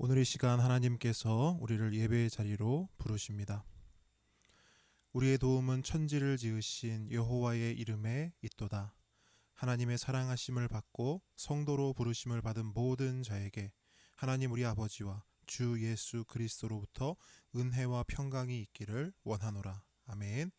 오늘 이 시간 하나님께서 우리를 예배의 자리로 부르십니다. 우리의 도움은 천지를 지으신 여호와의 이름에 있도다. 하나님의 사랑하심을 받고 성도로 부르심을 받은 모든 자에게 하나님 우리 아버지와 주 예수 그리스도로부터 은혜와 평강이 있기를 원하노라. 아멘.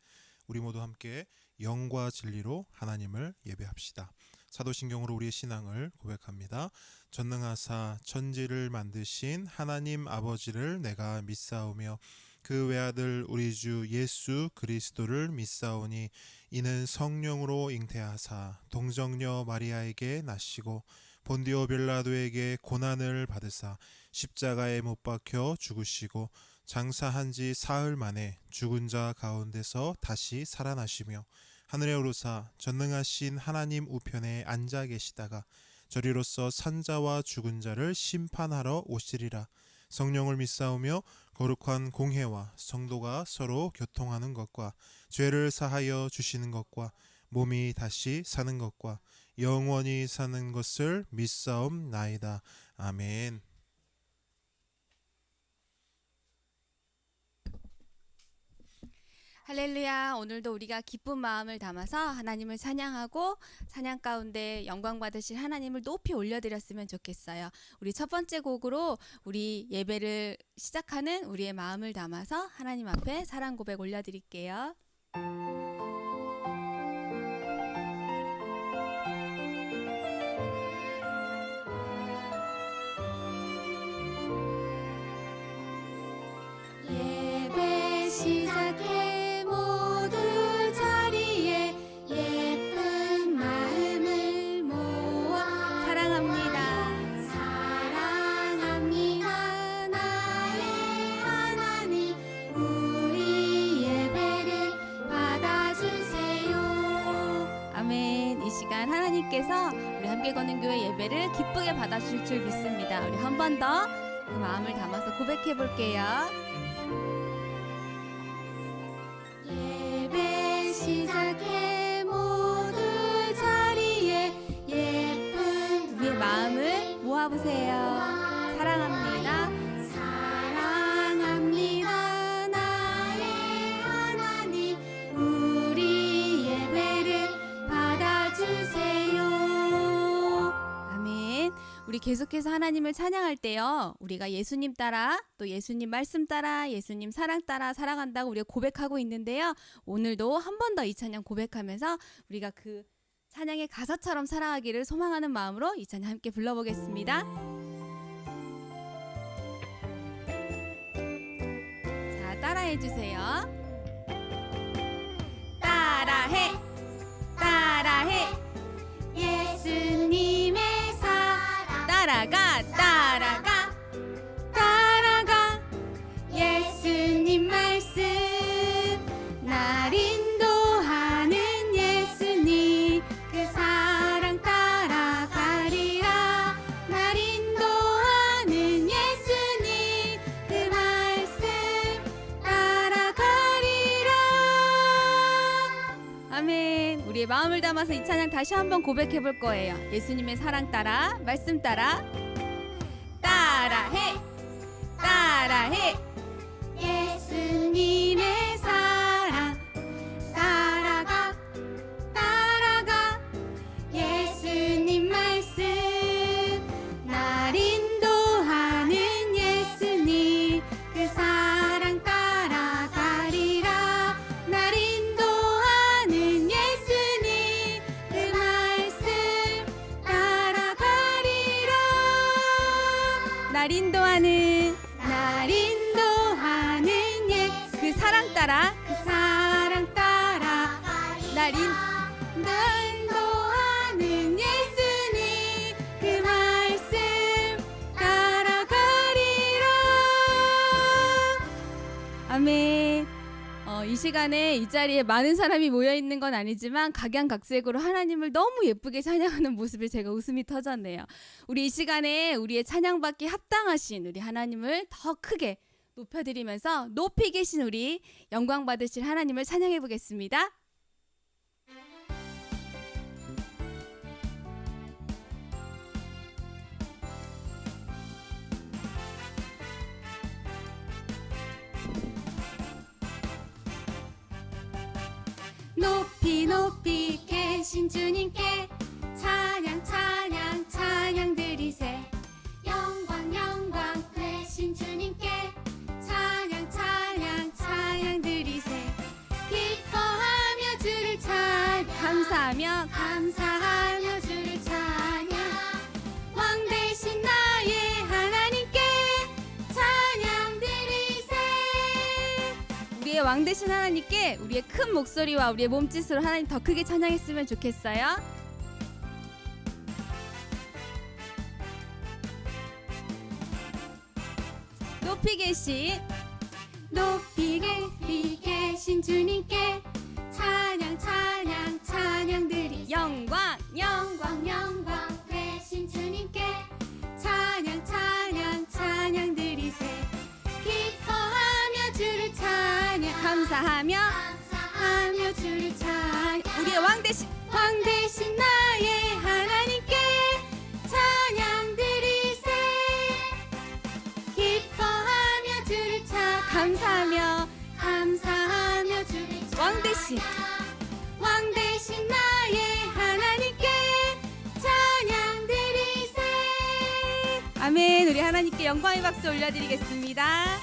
우리 모두 함께 영과 진리로 하나님을 예배합시다. 사도신경으로 우리의 신앙을 고백합니다. 전능하사 천지를 만드신 하나님 아버지를 내가 믿사오며 그 외아들 우리 주 예수 그리스도를 믿사오니 이는 성령으로 잉태하사 동정녀 마리아에게 나시고 본디오 빌라도에게 고난을 받으사 십자가에 못 박혀 죽으시고 장사한 지 사흘 만에 죽은 자 가운데서 다시 살아나시며 하늘에 오르사 전능하신 하나님 우편에 앉아 계시다가 저리로서 산자와 죽은 자를 심판하러 오시리라. 성령을 믿사오며 거룩한 공회와 성도가 서로 교통하는 것과 죄를 사하여 주시는 것과 몸이 다시 사는 것과 영원히 사는 것을 믿사옵나이다. 아멘. 할렐루야. 오늘도 우리가 기쁜 마음을 담아서 하나님을 찬양하고 찬양 가운데 영광 받으실 하나님을 높이 올려드렸으면 좋겠어요. 우리 첫 번째 곡으로 우리 예배를 시작하는 우리의 마음을 담아서 하나님 앞에 사랑 고백 올려드릴게요. 예배 시작해 하나님께서 우리 함께 거는 교회 예배를 기쁘게 받아주실 줄 믿습니다. 우리 한 번 더 그 마음을 담아서 고백해 볼게요. 예배 시작해 모두 자리에 예쁜 우리의 마음을 모아보세요. 사랑합니다. 사랑합니다. 나의 하나님 우리 예배를 받아주세요. 아멘. 우리 계속해서 하나님을 찬양할 때요, 우리가 예수님 따라 또 예수님 말씀 따라 예수님 사랑 따라 살아간다고 우리가 고백하고 있는데요, 오늘도 한 번 더 이 찬양 고백하면서 우리가 그 찬양의 가사처럼 살아가기를 소망하는 마음으로 이 찬양 함께 불러보겠습니다. 자, 따라해 주세요. 따라해 따라해 예수님의 사랑 따라가 따라가 따라가 예수님 말씀 날 인도하는 예수님 그 사랑 따라가리라. 날 인도하는 예수님 그 말씀 따라가리라. 아멘. 우리의 마음을 담아서 이 찬양 다시 한번 고백해 볼 거예요. 예수님의 사랑 따라 말씀 따라 따라해 따라해 예수님의 사랑 따라가 따라가 예수님 말씀 날 인도하는 예수님 그 사랑 따라가리라. 날 인도하는 예수님 그 말씀 따라가리라. 날 인도하는 그 사랑 따라 그 사랑 따라 날 인도하는 예수님 그 말씀 따라가리라. 아멘. 이 시간에 이 자리에 많은 사람이 모여 있는 건 아니지만 각양각색으로 하나님을 너무 예쁘게 찬양하는 모습에 제가 웃음이 터졌네요. 우리 이 시간에 우리의 찬양받기 합당하신 우리 하나님을 더 크게 높여드리면서 높이 계신 우리 영광 받으실 하나님을 찬양해 보겠습니다. 높이 계신 주님께 찬양 찬양 찬양 드리세. 영광 영광 되신 주님께 찬양 찬양 찬양 드리세. 기뻐하며 주를 찬양 감사하며 감사하며 주를 찬양. 왕 되신 나의 하나님께 찬양 드리세. 우리의 왕 되신 하나님께 우리의 큰 목소리와 우리의 몸짓으로 하나님 더 크게 찬양했으면 좋겠어요. 높이 계신 주님께 찬양 찬양 찬양 드리. 영광 영광 영광 되신 주님께 찬양 찬양 찬양 드리세. 기뻐하며 주를 찬양 감사하며 주를 찬양. 우리의 왕 되신 나의 하나님께 찬양 드리세. 기뻐하며 주를 찬양 감사하며 주를 찬양. 왕 되신 나의 하나님께 찬양 드리세. 아멘. 우리 하나님께 영광의 박수 올려드리겠습니다.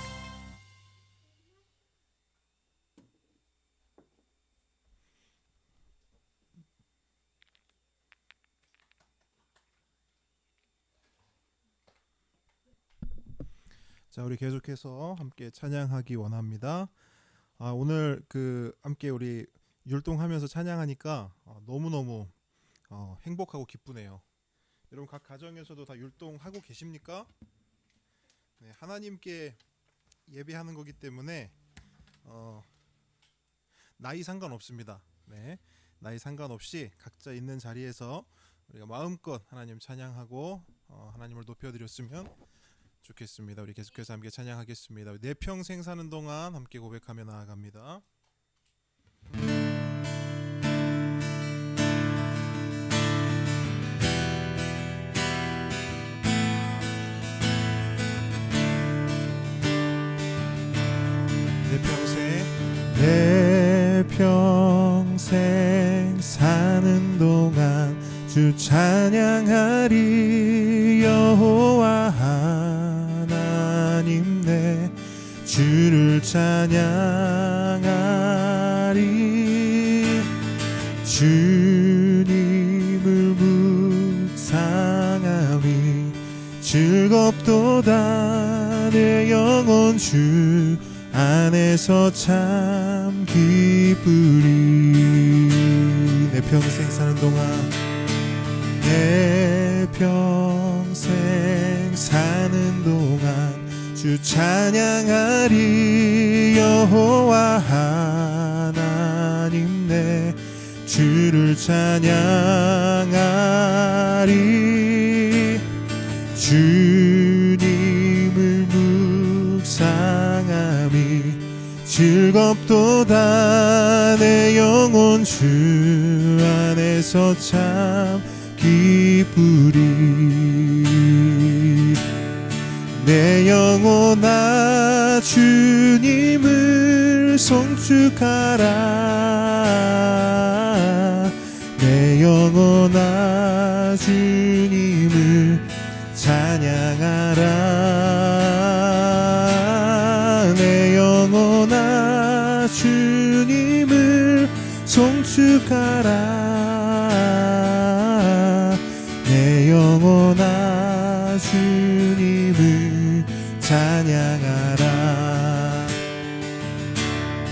자, 우리 계속해서 함께 찬양하기 원합니다. 오늘 함께 우리 율동하면서 찬양하니까 너무너무 행복하고 기쁘네요. 여러분 각 가정에서도 다 율동하고 계십니까? 네, 하나님께 예배하는 거기 때문에 나이 상관없습니다. 네, 나이 상관없이 각자 있는 자리에서 우리가 마음껏 하나님 찬양하고 하나님을 높여드렸으면 좋겠습니다. 우리 계속해서 함께 찬양하겠습니다. 내 평생 사는 동안 함께 고백하며 나아갑니다. 내 평생 사는 동안 주 찬양하리. 여호와 하나님 내 주를 찬양하리. 주님을 묵상함이 즐겁도다. 내 영혼 주 안에서 참 기쁘리. 내 평생 사는 동안 내 평생 사는 동안 주 찬양하리. 여호와 하나님 내 주를 찬양하리. 주님을 묵상함이 즐겁도다. 내 영혼 주 안에서 참 기쁘리. 내 영혼아 주님을 송축하라. 내 영혼아 주님을 찬양하라. 내 영혼아 주님을 송축하라. 내 영혼아 주님을 찬양하라.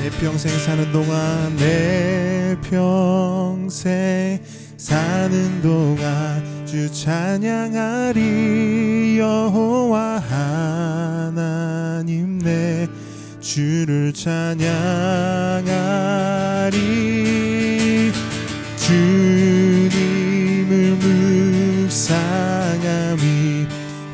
내 평생 사는 동안 내 평생 사는 동안 주 찬양하리. 여호와 하나님 내 주를 찬양하리. 주님을 묵상함이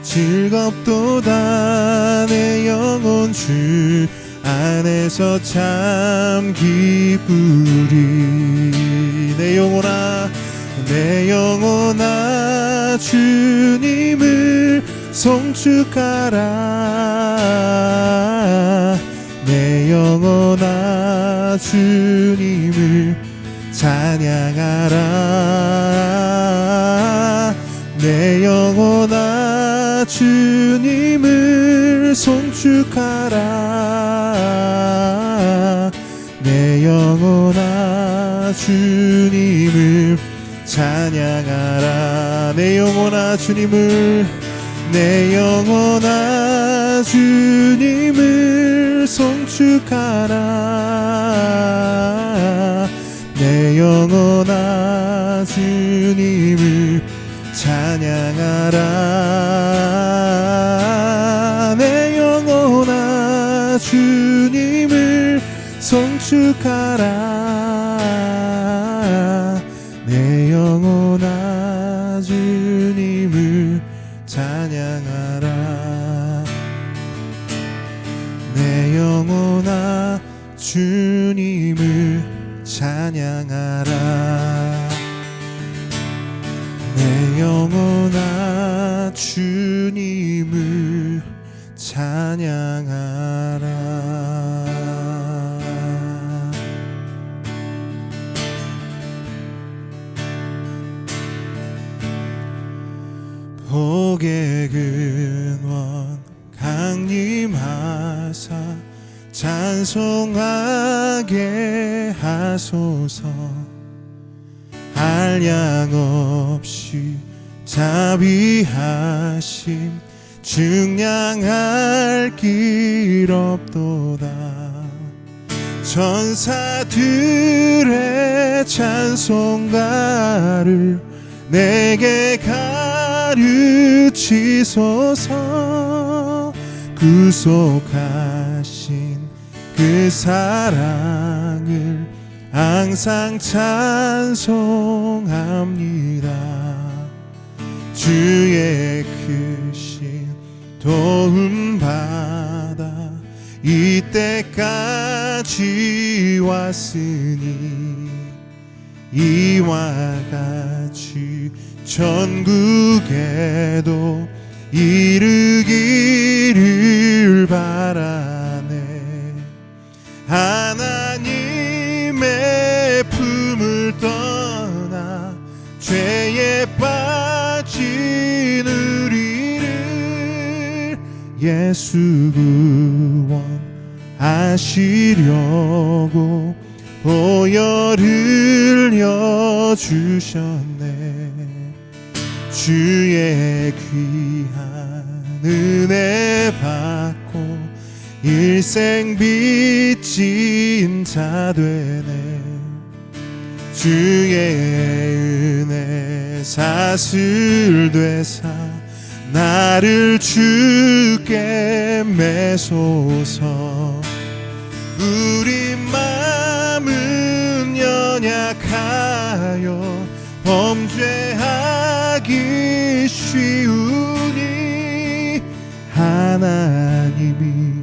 즐겁도다. 내 영혼 주 안에서 참 기쁘리. 내 영혼아 내 영혼아 주님을 송축하라. 내 영혼아 주님을 찬양하라. 내 영혼아 주님을 송축하라. 내 영혼아 주님을 찬양하라. 내 영혼아 주님을, 내 영혼아 주님을 송축하라. 내 영혼아 주님을 찬양하라. 내 영혼아 주님을 송축하라. 내 영혼아 주님을 찬양하라. 내 영혼아 주님을 찬양하라. 내 영혼아 주님을 찬양하라. 복의 근원 강림하사 찬송하게 하소서. 한량 없이 자비하심 증량할 길 없도다. 천사들의 찬송가를 내게 가르치소서. 구속하신 그 사랑을 항상 찬송합니다. 주의 크신 도움 받아 이때까지 왔으니 이와 같이 천국에도 이르기를 바라네. 하나님의 품을 떠나 죄에 빠진 우리를 예수 구원하시려고 보혈을 흘려주셨네. 주의 귀한 은혜 받고 일생 빚진 자 되네. 주의 은혜 사슬되사 나를 주께 매소서. 우리 마음은 연약하여 범죄하기 쉬우니 하나님이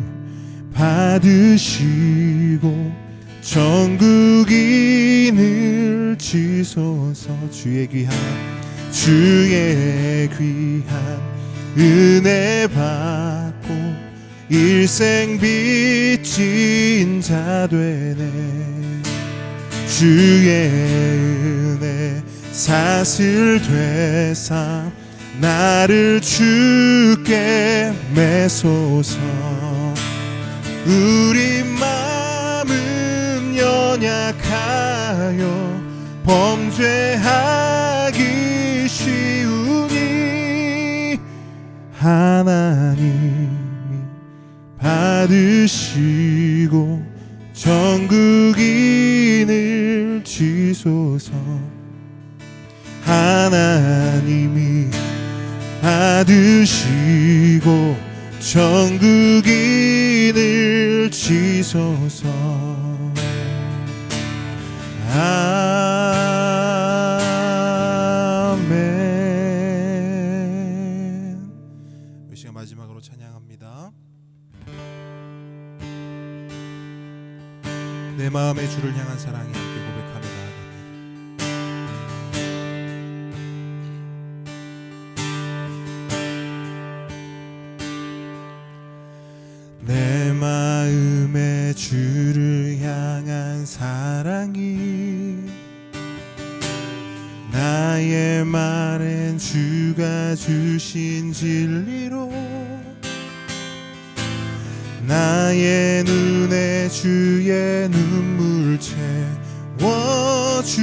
받으시고 천국인을 지소서. 주의 귀한 은혜 받고 일생 빚진 자 되네. 주의 은혜 사슬되사 나를 주께 매소서. 우리 마음은 연약하여 범죄하기 쉬우니 하나님이 받으시고 천국인을 지소서. 하나님이 받으시고 천국인을 지소서. 아멘. 이 시간 마지막으로 찬양합니다. 내 마음의 주를 향한 사랑이 함께 고백하며 나아갑니다. 내 마음의 주를 향한 사랑이 주신 진리로 나의 눈에 주의 눈물 채워주소서.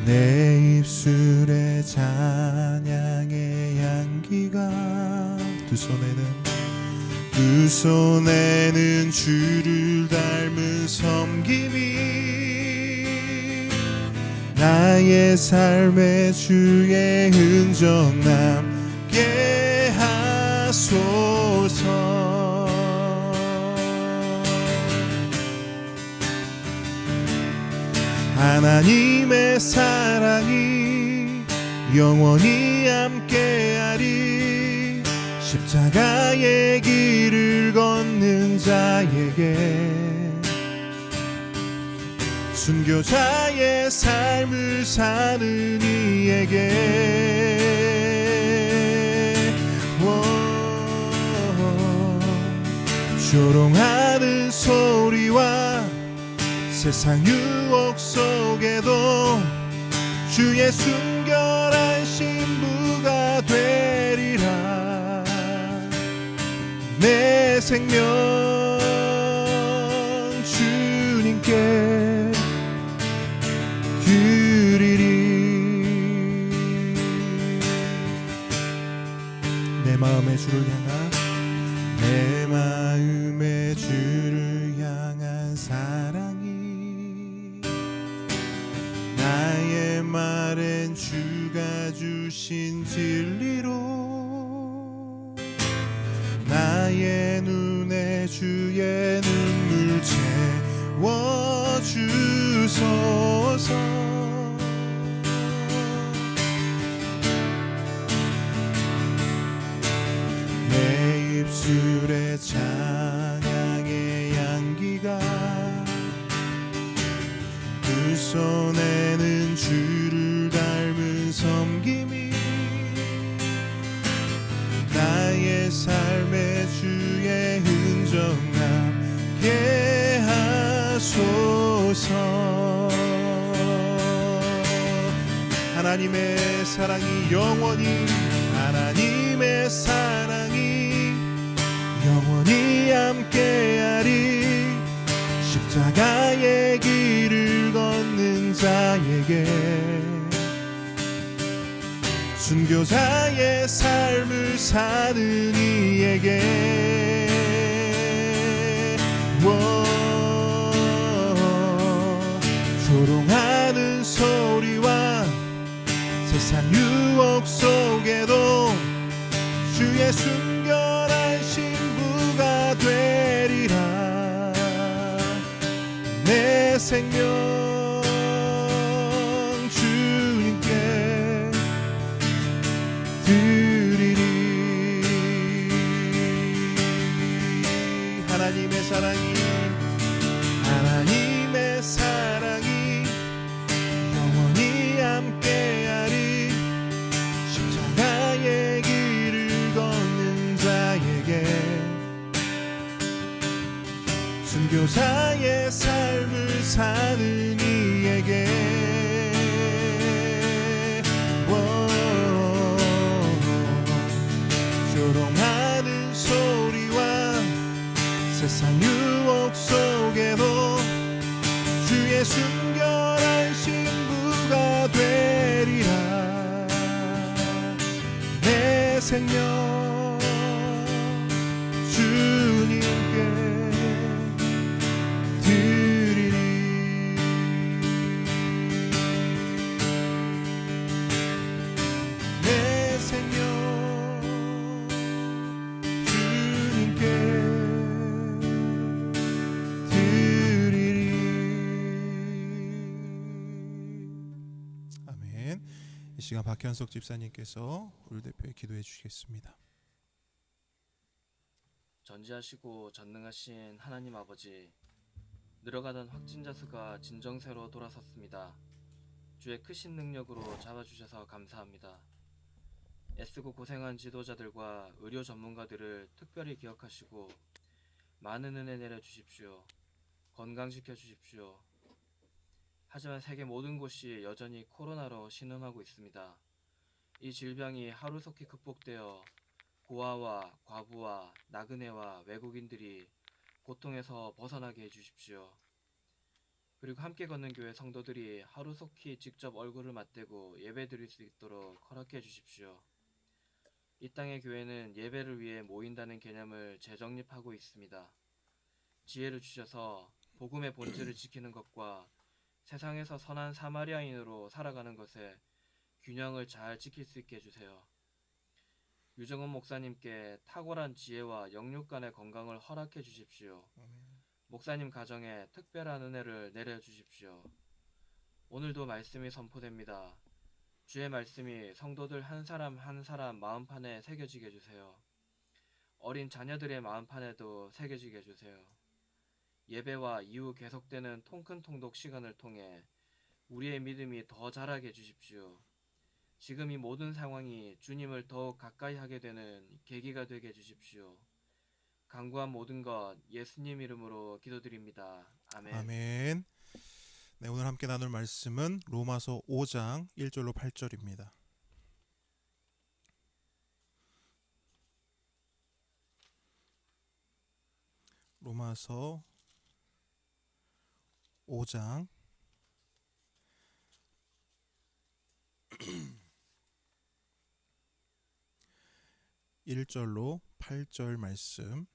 내 입술에 찬양의 향기가 두 손에는 주를 닮은 섬김이 나의 삶에 주의 흔적 남게 하소서. 하나님의 사랑이 영원히 함께하리. 십자가의 길을 걷는 자에게 순교자의 삶을 사는 이에게 조롱하는 소리와 세상 유혹 속에도 주의 순결한 신부가 되리라. 내 생명 주님께 드리리. 내 마음의 주를 향한 사랑이 나의 말엔 주가 주신 진리로 나의 눈에 주의 눈물 채워주소서. 내 입술에 찬양의 향기가 두 손에는 주를 닮은 섬김이 나의 삶에 주의 흔적 남게 하소서. 하나님의 사랑이 영원히 하나님의 사랑이 영원히 함께하리. 십자가의 길을 걷는 자에게 순교자의 삶을 사는 이에게 조롱하는 소리와 세상 유혹 속에도 주의 순결한 신부가 되리라. 내 생명 주님께 드리리. 하나님의 사랑이 영원히 함께하리. 십자가의 길을 걷는 자에게 순교자의 삶을 사는 이에게 조롱하는 소리와 세상 유혹 속에도 주의 순결한 신부가 되리라. 내 생명 주님께 드리리. 내 생명 주님께 드리리. 아멘. 이 시간 박현석 집사님께서 우리 대표에 기도해 주시겠습니다. 전지하시고 전능하신 하나님 아버지, 늘어가던 확진자 수가 진정세로 돌아섰습니다. 주의 크신 능력으로 잡아주셔서 감사합니다. 애쓰고 고생한 지도자들과 의료 전문가들을 특별히 기억하시고 많은 은혜 내려주십시오. 건강시켜 주십시오. 하지만 세계 모든 곳이 여전히 코로나로 신음하고 있습니다. 이 질병이 하루속히 극복되어 고아와 과부와 나그네와 외국인들이 고통에서 벗어나게 해주십시오. 그리고 함께 걷는 교회 성도들이 하루속히 직접 얼굴을 맞대고 예배 드릴 수 있도록 허락해 주십시오. 이 땅의 교회는 예배를 위해 모인다는 개념을 재정립하고 있습니다. 지혜를 주셔서 복음의 본질을 지키는 것과 세상에서 선한 사마리아인으로 살아가는 것에 균형을 잘 지킬 수 있게 해주세요. 유정은 목사님께 탁월한 지혜와 영육 간의 건강을 허락해 주십시오. 목사님 가정에 특별한 은혜를 내려주십시오. 오늘도 말씀이 선포됩니다. 주의 말씀이 성도들 한 사람 한 사람 마음판에 새겨지게 해주세요. 어린 자녀들의 마음판에도 새겨지게 해주세요. 예배와 이후 계속되는 통큰 통독 시간을 통해 우리의 믿음이 더 자라게 해주십시오. 지금 이 모든 상황이 주님을 더욱 가까이 하게 되는 계기가 되게 해주십시오. 간구한 모든 것 예수님 이름으로 기도드립니다. 아멘. 아멘. 네, 오늘 함께 나눌 말씀은 로마서 5장 1절로 8절입니다. 로마서 5장 1절로 8절 말씀.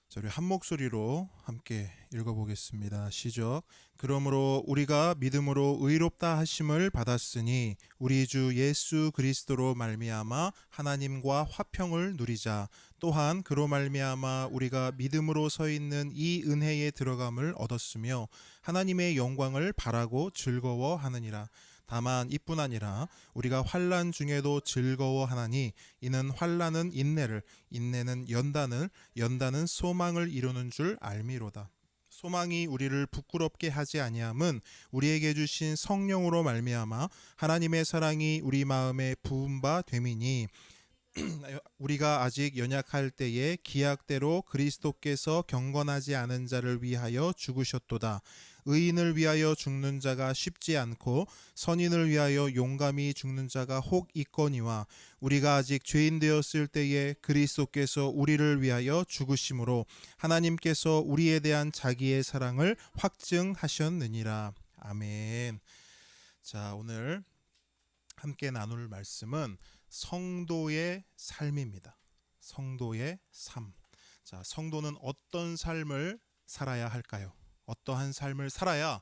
자, 우리 한 목소리로 함께 읽어보겠습니다. 시작. 그러므로 우리가 믿음으로 의롭다 하심을 받았으니 우리 주 예수 그리스도로 말미암아 하나님과 화평을 누리자. 또한 그로 말미암아 우리가 믿음으로 서 있는 이 은혜에 들어감을 얻었으며 하나님의 영광을 바라고 즐거워하느니라. 다만 이뿐 아니라 우리가 환난 중에도 즐거워하나니 이는 환난은 인내를, 인내는 연단을, 연단은 소망을 이루는 줄 알미로다. 소망이 우리를 부끄럽게 하지 아니함은 우리에게 주신 성령으로 말미암아 하나님의 사랑이 우리 마음에 부은 바 됨이니 우리가 아직 연약할 때에 기약대로 그리스도께서 경건하지 않은 자를 위하여 죽으셨도다. 의인을 위하여 죽는 자가 쉽지 않고 선인을 위하여 용감히 죽는 자가 혹 있거니와 우리가 아직 죄인 되었을 때에 그리스도께서 우리를 위하여 죽으심으로 하나님께서 우리에 대한 자기의 사랑을 확증하셨느니라. 아멘. 자, 오늘 함께 나눌 말씀은 성도의 삶입니다. 성도의 삶. 자, 성도는 어떤 삶을 살아야 할까요? 어떠한 삶을 살아야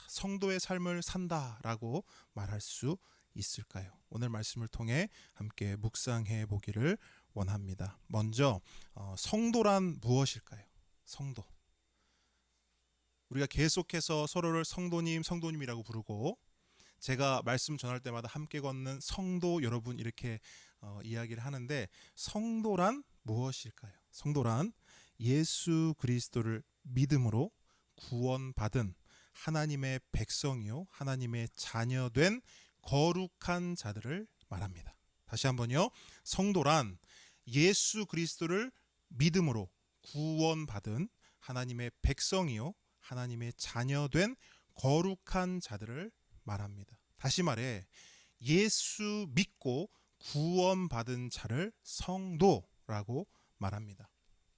성도의 삶을 산다라고 말할 수 있을까요? 오늘 말씀을 통해 함께 묵상해 보기를 원합니다. 먼저 성도란 무엇일까요? 성도. 우리가 계속해서 서로를 성도님, 성도님이라고 부르고 제가 말씀 전할 때마다 함께 걷는 성도 여러분 이렇게 이야기를 하는데 성도란 무엇일까요? 성도란 예수 그리스도를 믿음으로 구원받은 하나님의 백성이요 하나님의 자녀된 거룩한 자들을 말합니다. 다시 한번요. 성도란 예수 그리스도를 믿음으로 구원받은 하나님의 백성이요 하나님의 자녀된 거룩한 자들을 말합니다. 다시 말해 예수 믿고 구원받은 자를 성도라고 말합니다.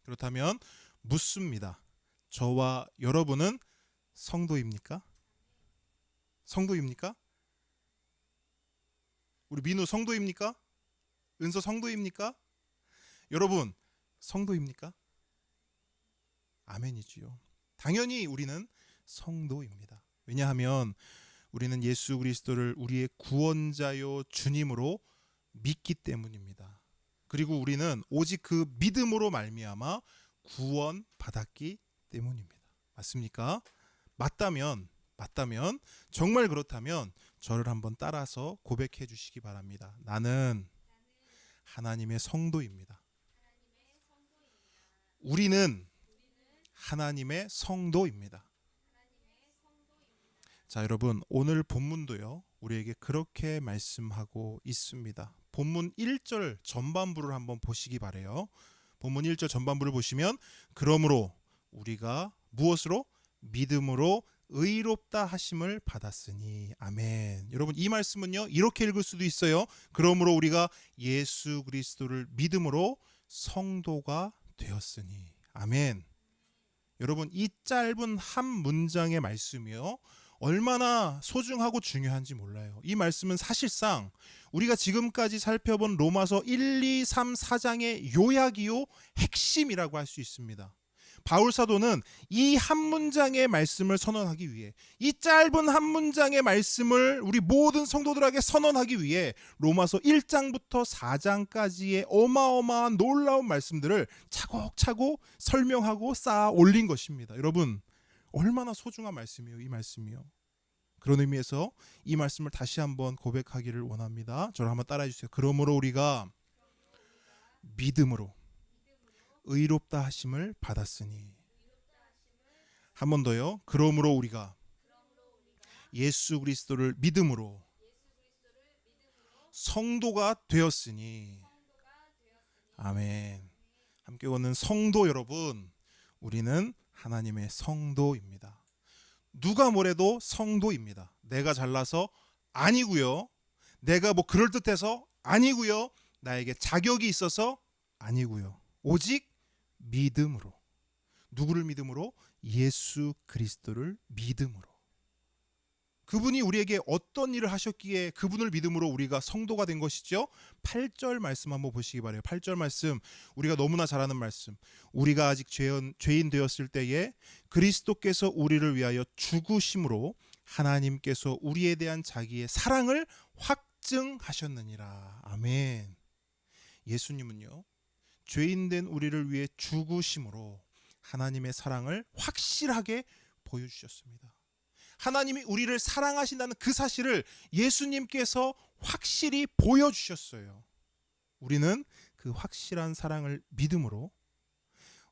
그렇다면 묻습니다. 저와 여러분은 성도입니까? 성도입니까? 우리 민우 성도입니까? 은서 성도입니까? 여러분 성도입니까? 아멘이지요. 당연히 우리는 성도입니다. 왜냐하면 우리는 예수 그리스도를 우리의 구원자요 주님으로 믿기 때문입니다. 그리고 우리는 오직 그 믿음으로 말미암아 구원받았기 때문입니다. 맞습니까? 맞다면 정말 그렇다면 저를 한번 따라서 고백해 주시기 바랍니다. 나는 하나님의 성도입니다. 우리는 하나님의 성도입니다. 자, 여러분 오늘 본문도요 우리에게 그렇게 말씀하고 있습니다. 본문 1절 전반부를 한번 보시기 바래요. 본문 1절 전반부를 보시면 그러므로 우리가 무엇으로? 믿음으로 의롭다 하심을 받았으니. 아멘. 여러분 이 말씀은요 이렇게 읽을 수도 있어요. 그러므로 우리가 예수 그리스도를 믿음으로 성도가 되었으니. 아멘. 여러분 이 짧은 한 문장의 말씀이요 얼마나 소중하고 중요한지 몰라요. 이 말씀은 사실상 우리가 지금까지 살펴본 로마서 1, 2, 3, 4장의 요약이요 핵심이라고 할 수 있습니다. 바울 사도는 이 한 문장의 말씀을 선언하기 위해, 이 짧은 한 문장의 말씀을 우리 모든 성도들에게 선언하기 위해 로마서 1장부터 4장까지의 어마어마한 놀라운 말씀들을 차곡차곡 설명하고 쌓아 올린 것입니다. 여러분 얼마나 소중한 말씀이에요, 이 말씀이요. 그런 의미에서 이 말씀을 다시 한번 고백하기를 원합니다. 저를 한번 따라해 주세요. 그러므로 우리가 믿음으로 의롭다 하심을 받았으니. 한 번 더요. 그러므로 우리가 예수 그리스도를 믿음으로 성도가 되었으니. 아멘. 함께 오는 성도 여러분, 우리는 하나님의 성도입니다. 누가 뭐래도 성도입니다. 내가 잘나서 아니고요. 내가 뭐 그럴듯해서 아니고요. 나에게 자격이 있어서 아니고요. 오직 믿음으로. 누구를 믿음으로? 예수 그리스도를 믿음으로. 그분이 우리에게 어떤 일을 하셨기에 그분을 믿음으로 우리가 성도가 된 것이죠. 8절 말씀 한번 보시기 바라요. 8절 말씀 우리가 너무나 잘 아는 말씀. 우리가 아직 죄인 되었을 때에 그리스도께서 우리를 위하여 죽으심으로 하나님께서 우리에 대한 자기의 사랑을 확증하셨느니라. 아멘. 예수님은요 죄인된 우리를 위해 죽으심으로 하나님의 사랑을 확실하게 보여주셨습니다. 하나님이 우리를 사랑하신다는 그 사실을 예수님께서 확실히 보여주셨어요. 우리는 그 확실한 사랑을 믿음으로,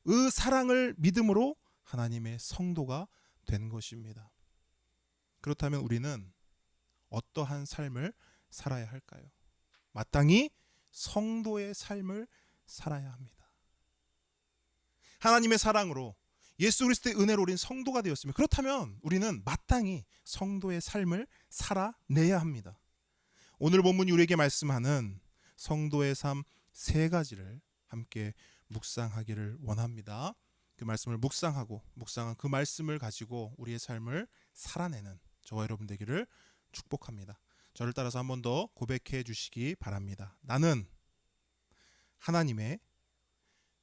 그 사랑을 믿음으로 하나님의 성도가 된 것입니다. 그렇다면 우리는 어떠한 삶을 살아야 할까요? 마땅히 성도의 삶을 살아야 합니다. 하나님의 사랑으로 예수 그리스도의 은혜로 우리는 성도가 되었으면, 그렇다면 우리는 마땅히 성도의 삶을 살아내야 합니다. 오늘 본문이 우리에게 말씀하는 성도의 삶 세 가지를 함께 묵상하기를 원합니다. 그 말씀을 묵상한 그 말씀을 가지고 우리의 삶을 살아내는 저와 여러분 되기를 축복합니다. 저를 따라서 한 번 더 고백해 주시기 바랍니다. 나는 하나님의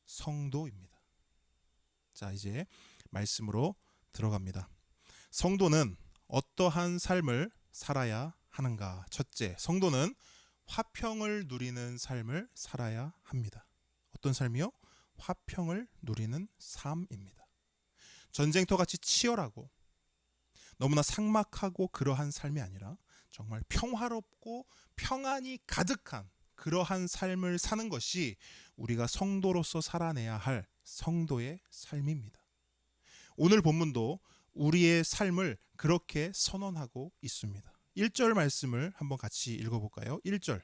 성도입니다. 자, 이제 말씀으로 들어갑니다. 성도는 어떠한 삶을 살아야 하는가? 첫째, 성도는 화평을 누리는 삶을 살아야 합니다. 어떤 삶이요? 화평을 누리는 삶입니다. 전쟁터같이 치열하고 너무나 삭막하고 그러한 삶이 아니라 정말 평화롭고 평안이 가득한 그러한 삶을 사는 것이 우리가 성도로서 살아내야 할 성도의 삶입니다. 오늘 본문도 우리의 삶을 그렇게 선언하고 있습니다. 1절 말씀을 한번 같이 읽어볼까요? 1절.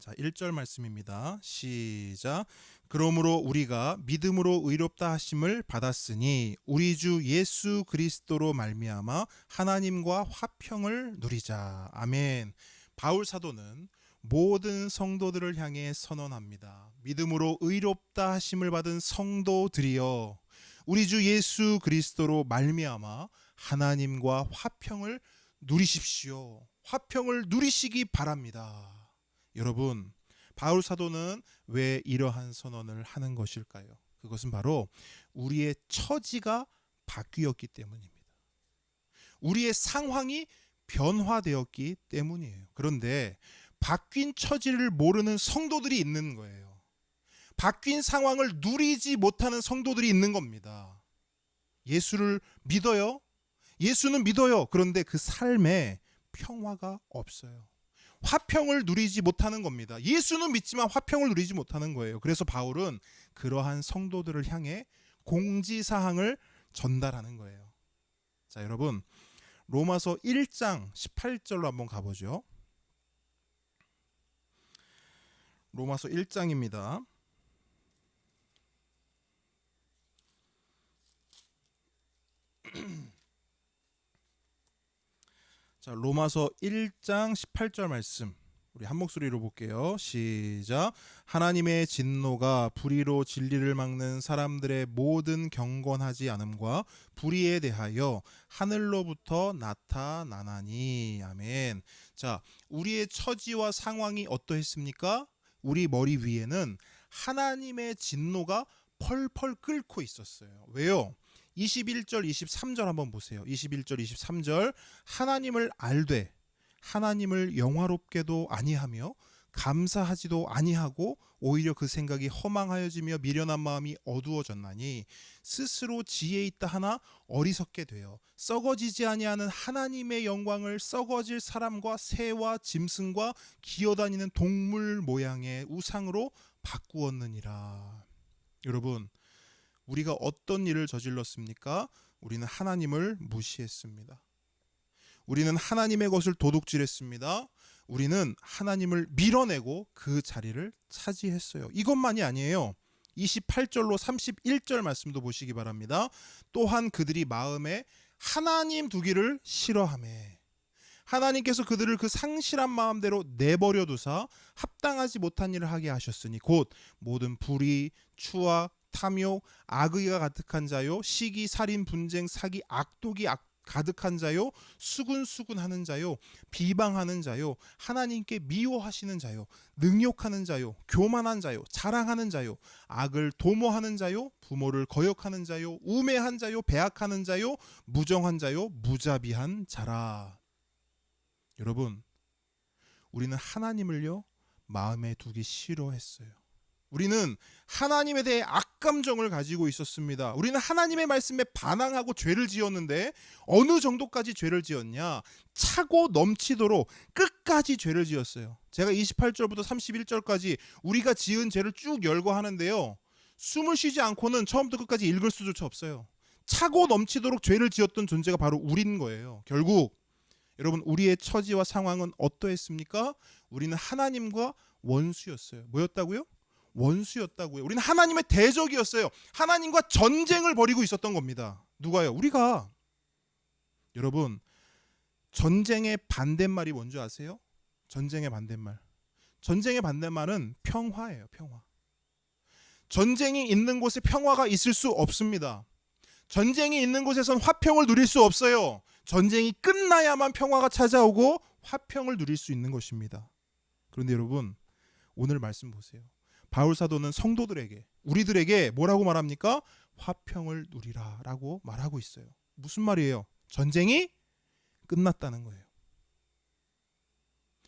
자, 1절 말씀입니다. 시작. 그러므로 우리가 믿음으로 의롭다 하심을 받았으니 우리 주 예수 그리스도로 말미암아 하나님과 화평을 누리자. 아멘. 바울 사도는 모든 성도들을 향해 선언합니다. 믿음으로 의롭다 하심을 받은 성도들이여, 우리 주 예수 그리스도로 말미암아 하나님과 화평을 누리십시오. 화평을 누리시기 바랍니다. 여러분, 바울 사도는 왜 이러한 선언을 하는 것일까요? 그것은 바로 우리의 처지가 바뀌었기 때문입니다. 우리의 상황이 변화되었기 때문이에요. 그런데 바뀐 처지를 모르는 성도들이 있는 거예요. 바뀐 상황을 누리지 못하는 성도들이 있는 겁니다. 예수를 믿어요. 예수는 믿어요. 그런데 그 삶에 평화가 없어요. 화평을 누리지 못하는 겁니다. 예수는 믿지만 화평을 누리지 못하는 거예요. 그래서 바울은 그러한 성도들을 향해 공지사항을 전달하는 거예요. 자, 여러분, 로마서 1장 18절로 한번 가보죠. 로마서 1장입니다. 자, 로마서 1장 18절 말씀 우리 한 목소리로 볼게요. 시작. 하나님의 진노가 불의로 진리를 막는 사람들의 모든 경건하지 않음과 불의에 대하여 하늘로부터 나타나나니. 아멘. 자, 우리의 처지와 상황이 어떠했습니까? 우리 머리 위에는 하나님의 진노가 펄펄 끓고 있었어요. 왜요? 21절 23절 한번 보세요. 21절 23절 하나님을 알되 하나님을 영화롭게도 아니하며 감사하지도 아니하고 오히려 그 생각이 허망하여지며 미련한 마음이 어두워졌나니 스스로 지혜 있다 하나 어리석게 되어 썩어지지 아니하는 하나님의 영광을 썩어질 사람과 새와 짐승과 기어다니는 동물 모양의 우상으로 바꾸었느니라. 여러분, 우리가 어떤 일을 저질렀습니까? 우리는 하나님을 무시했습니다. 우리는 하나님의 것을 도둑질했습니다. 우리는 하나님을 밀어내고 그 자리를 차지했어요. 이것만이 아니에요. 28절로 31절 말씀도 보시기 바랍니다. 또한 그들이 마음에 하나님 두기를 싫어하매 하나님께서 그들을 그 상실한 마음대로 내버려 두사 합당하지 못한 일을 하게 하셨으니 곧 모든 불의, 추악, 탐욕, 악의가 가득한 자요, 시기, 살인, 분쟁, 사기, 악독이 가득한 자요, 수군수군하는 자요, 비방하는 자요, 하나님께 미워하시는 자요, 능욕하는 자요, 교만한 자요, 자랑하는 자요, 악을 도모하는 자요, 부모를 거역하는 자요, 우매한 자요, 배악하는 자요, 무정한 자요, 무자비한 자라. 여러분, 우리는 하나님을요 마음에 두기 싫어했어요. 우리는 하나님에 대해 악감정을 가지고 있었습니다. 우리는 하나님의 말씀에 반항하고 죄를 지었는데 어느 정도까지 죄를 지었냐? 차고 넘치도록 끝까지 죄를 지었어요. 제가 28절부터 31절까지 우리가 지은 죄를 쭉 열거하는데요. 숨을 쉬지 않고는 처음부터 끝까지 읽을 수조차 없어요. 차고 넘치도록 죄를 지었던 존재가 바로 우리인 거예요. 결국 여러분, 우리의 처지와 상황은 어떠했습니까? 우리는 하나님과 원수였어요. 뭐였다고요? 원수였다고요. 우리는 하나님의 대적이었어요. 하나님과 전쟁을 벌이고 있었던 겁니다. 누가요? 우리가. 여러분, 전쟁의 반대말이 뭔지 아세요? 전쟁의 반대말. 전쟁의 반대말은 평화예요. 평화. 전쟁이 있는 곳에 평화가 있을 수 없습니다. 전쟁이 있는 곳에선 화평을 누릴 수 없어요. 전쟁이 끝나야만 평화가 찾아오고 화평을 누릴 수 있는 것입니다. 그런데 여러분, 오늘 말씀 보세요. 바울 사도는 성도들에게, 우리들에게 뭐라고 말합니까? 화평을 누리라 라고 말하고 있어요. 무슨 말이에요? 전쟁이 끝났다는 거예요.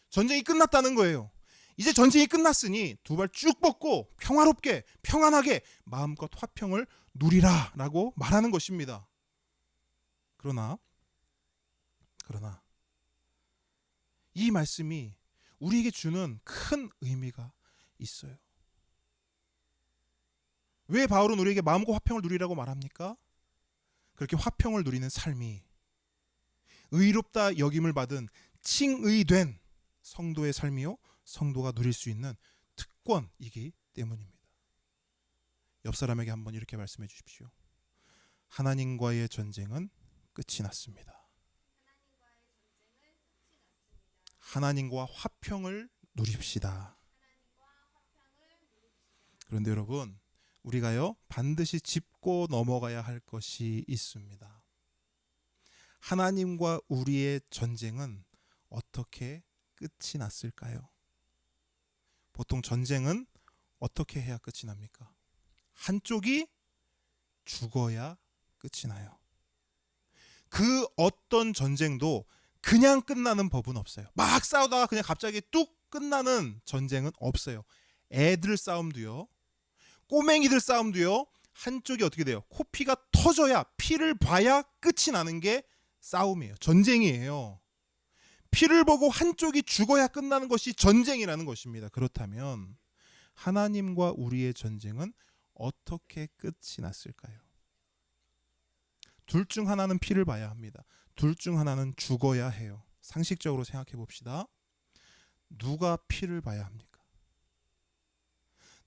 전쟁이 끝났다는 거예요. 이제 전쟁이 끝났으니 두 발 쭉 뻗고 평화롭게 평안하게 마음껏 화평을 누리라 라고 말하는 것입니다. 그러나 이 말씀이 우리에게 주는 큰 의미가 있어요. 왜 바울은 우리에게 마음과 화평을 누리라고 말합니까? 그렇게 화평을 누리는 삶이 의롭다 여김을 받은 칭의된 성도의 삶이요, 성도가 누릴 수 있는 특권이기 때문입니다. 옆 사람에게 한번 이렇게 말씀해 주십시오. 하나님과의 전쟁은 끝이 났습니다. 하나님과 화평을 누립시다. 그런데 여러분, 우리가요 반드시 짚고 넘어가야 할 것이 있습니다. 하나님과 우리의 전쟁은 어떻게 끝이 났을까요? 보통 전쟁은 어떻게 해야 끝이 납니까? 한쪽이 죽어야 끝이 나요. 그 어떤 전쟁도 그냥 끝나는 법은 없어요. 막 싸우다가 그냥 갑자기 뚝 끝나는 전쟁은 없어요. 애들 싸움도요, 꼬맹이들 싸움도요, 한쪽이 어떻게 돼요? 코피가 터져야, 피를 봐야 끝이 나는 게 싸움이에요. 전쟁이에요. 피를 보고 한쪽이 죽어야 끝나는 것이 전쟁이라는 것입니다. 그렇다면 하나님과 우리의 전쟁은 어떻게 끝이 났을까요? 둘 중 하나는 피를 봐야 합니다. 둘 중 하나는 죽어야 해요. 상식적으로 생각해 봅시다. 누가 피를 봐야 합니까?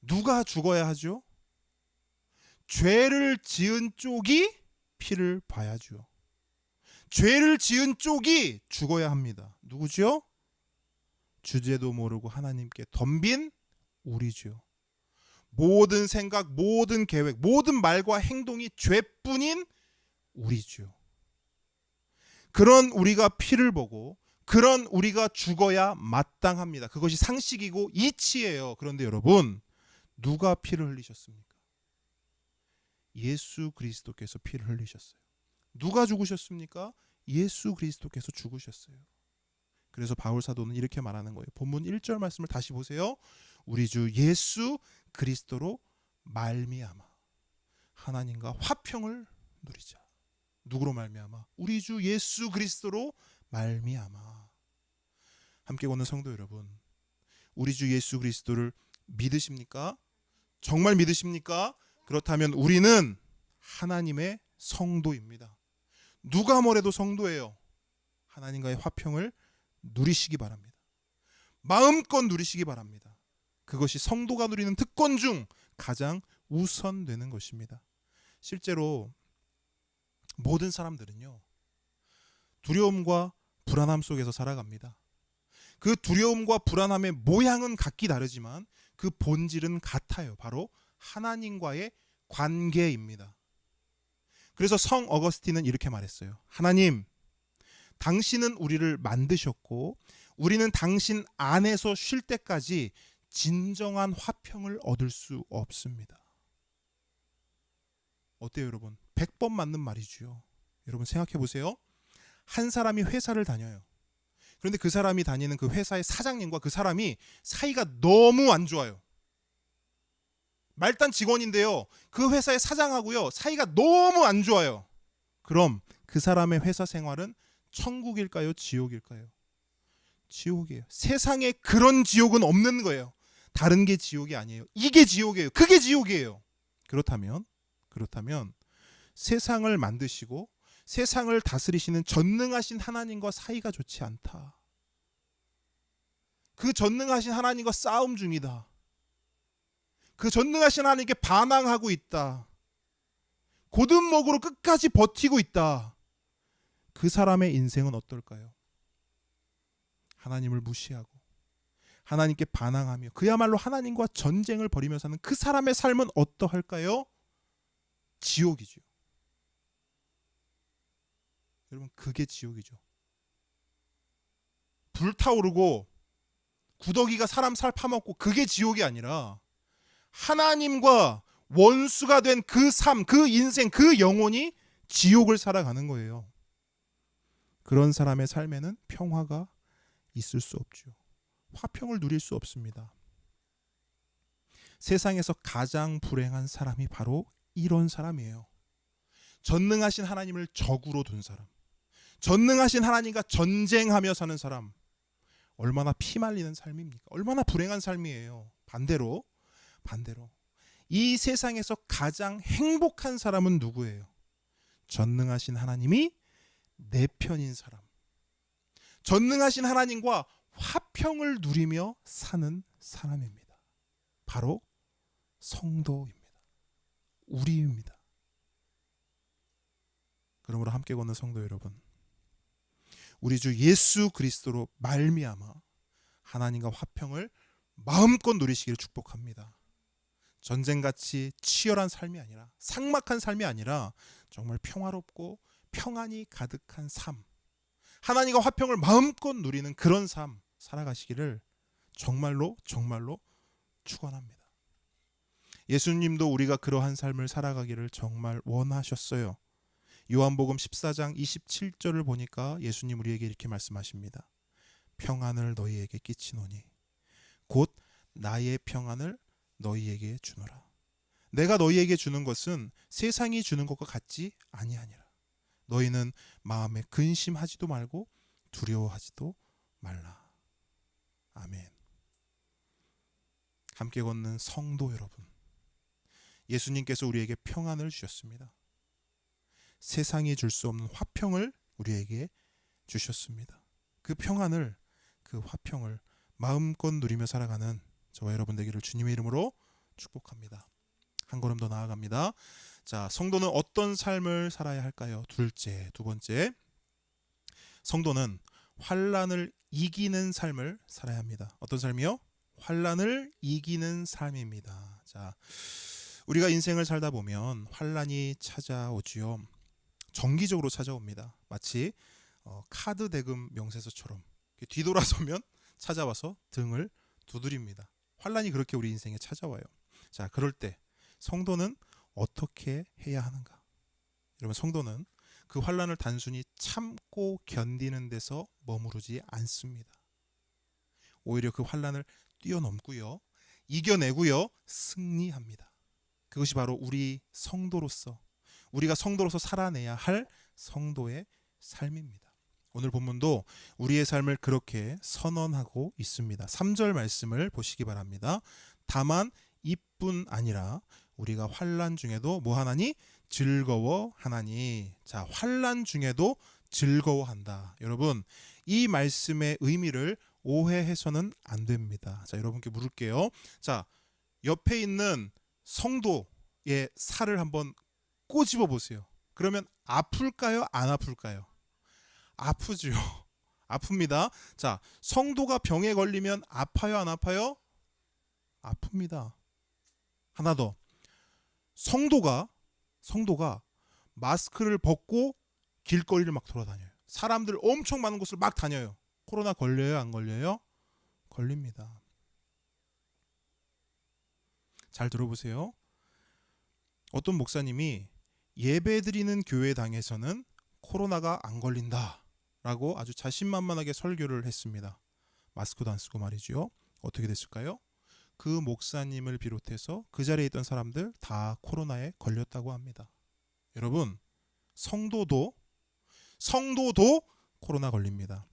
누가 죽어야 하죠? 죄를 지은 쪽이 피를 봐야죠. 죄를 지은 쪽이 죽어야 합니다. 누구죠? 주제도 모르고 하나님께 덤빈 우리죠. 모든 생각, 모든 계획, 모든 말과 행동이 죄뿐인 우리죠. 그런 우리가 피를 보고 그런 우리가 죽어야 마땅합니다. 그것이 상식이고 이치예요. 그런데 여러분, 누가 피를 흘리셨습니까? 예수 그리스도께서 피를 흘리셨어요. 누가 죽으셨습니까? 예수 그리스도께서 죽으셨어요. 그래서 바울 사도는 이렇게 말하는 거예요. 본문 1절 말씀을 다시 보세요. 우리 주 예수 그리스도로 말미암아 하나님과 화평을 누리자. 누구로 말미암아? 우리 주 예수 그리스도로 말미암아. 함께 보는 성도 여러분, 우리 주 예수 그리스도를 믿으십니까? 정말 믿으십니까? 그렇다면 우리는 하나님의 성도입니다. 누가 뭐래도 성도예요. 하나님과의 화평을 누리시기 바랍니다. 마음껏 누리시기 바랍니다. 그것이 성도가 누리는 특권 중 가장 우선되는 것입니다. 실제로 모든 사람들은요, 두려움과 불안함 속에서 살아갑니다. 그 두려움과 불안함의 모양은 각기 다르지만 그 본질은 같아요. 바로 하나님과의 관계입니다. 그래서 성 어거스틴은 이렇게 말했어요. 하나님, 당신은 우리를 만드셨고 우리는 당신 안에서 쉴 때까지 진정한 화평을 얻을 수 없습니다. 어때요, 여러분? 100번 맞는 말이죠. 여러분 생각해 보세요. 한 사람이 회사를 다녀요. 그런데 그 사람이 다니는 그 회사의 사장님과 그 사람이 사이가 너무 안 좋아요. 말단 직원인데요, 그 회사의 사장하고요 사이가 너무 안 좋아요. 그럼 그 사람의 회사 생활은 천국일까요? 지옥일까요? 지옥이에요. 세상에 그런 지옥은 없는 거예요. 다른 게 지옥이 아니에요. 이게 지옥이에요. 그게 지옥이에요. 그렇다면 세상을 만드시고 세상을 다스리시는 전능하신 하나님과 사이가 좋지 않다. 그 전능하신 하나님과 싸움 중이다. 그 전능하신 하나님께 반항하고 있다. 고든목으로 끝까지 버티고 있다. 그 사람의 인생은 어떨까요? 하나님을 무시하고 하나님께 반항하며 그야말로 하나님과 전쟁을 벌이며 사는 그 사람의 삶은 어떠할까요? 지옥이죠. 여러분, 그게 지옥이죠. 불타오르고 구더기가 사람 살 파먹고 그게 지옥이 아니라 하나님과 원수가 된 그 삶, 그 인생, 그 영혼이 지옥을 살아가는 거예요. 그런 사람의 삶에는 평화가 있을 수 없죠. 화평을 누릴 수 없습니다. 세상에서 가장 불행한 사람이 바로 이런 사람이에요. 전능하신 하나님을 적으로 둔 사람, 전능하신 하나님과 전쟁하며 사는 사람, 얼마나 피말리는 삶입니까? 얼마나 불행한 삶이에요. 반대로 이 세상에서 가장 행복한 사람은 누구예요? 전능하신 하나님이 내 편인 사람, 전능하신 하나님과 화평을 누리며 사는 사람입니다. 바로 성도입니다. 우리입니다. 그러므로 함께 걷는 성도 여러분, 우리 주 예수 그리스도로 말미암아 하나님과 화평을 마음껏 누리시기를 축복합니다. 전쟁같이 치열한 삶이 아니라, 삭막한 삶이 아니라 정말 평화롭고 평안이 가득한 삶, 하나님과 화평을 마음껏 누리는 그런 삶 살아가시기를 정말로 축원합니다. 예수님도 우리가 그러한 삶을 살아가기를 정말 원하셨어요. 요한복음 14장 27절을 보니까 예수님 우리에게 이렇게 말씀하십니다. 평안을 너희에게 끼치노니 곧 나의 평안을 너희에게 주노라. 내가 너희에게 주는 것은 세상이 주는 것과 같지 아니하니라. 너희는 마음에 근심하지도 말고 두려워하지도 말라. 아멘. 함께 걷는 성도 여러분, 예수님께서 우리에게 평안을 주셨습니다. 세상이 줄 수 없는 화평을 우리에게 주셨습니다. 그 평안을, 그 화평을 마음껏 누리며 살아가는 저와 여러분 되기를 주님의 이름으로 축복합니다. 한 걸음 더 나아갑니다. 자, 성도는 어떤 삶을 살아야 할까요? 두 번째, 성도는 환난을 이기는 삶을 살아야 합니다. 어떤 삶이요? 환난을 이기는 삶입니다. 자, 우리가 인생을 살다 보면 환난이 찾아오지요. 정기적으로 찾아옵니다. 마치 카드 대금 명세서처럼 뒤돌아서면 찾아와서 등을 두드립니다. 환난이 그렇게 우리 인생에 찾아와요. 자, 그럴 때 성도는 어떻게 해야 하는가? 여러분, 성도는 그 환난을 단순히 참고 견디는 데서 머무르지 않습니다. 오히려 그 환난을 뛰어넘고요, 이겨내고요, 승리합니다. 그것이 바로 우리가 성도로서 살아내야 할 성도의 삶입니다. 오늘 본문도 우리의 삶을 그렇게 선언하고 있습니다. 3절 말씀을 보시기 바랍니다. 다만 이뿐 아니라 우리가 환난 중에도 뭐 하나니? 즐거워하나니. 자, 환난 중에도 즐거워한다. 여러분, 이 말씀의 의미를 오해해서는 안 됩니다. 자, 여러분께 물을게요. 자, 옆에 있는 성도의 살을 한번 꼬집어 보세요. 그러면 아플까요? 안 아플까요? 아프죠. 아픕니다. 자, 성도가 병에 걸리면 아파요? 안 아파요? 아픕니다. 하나 더. 성도가 마스크를 벗고 길거리를 막 돌아다녀요. 사람들 엄청 많은 곳을 막 다녀요. 코로나 걸려요? 안 걸려요? 걸립니다. 잘 들어보세요. 어떤 목사님이 예배드리는 교회당에서는 코로나가 안 걸린다 라고 아주 자신만만하게 설교를 했습니다. 마스크도 안 쓰고 말이죠. 어떻게 됐을까요? 그 목사님을 비롯해서 그 자리에 있던 사람들 다 코로나에 걸렸다고 합니다. 여러분, 성도도 코로나 걸립니다.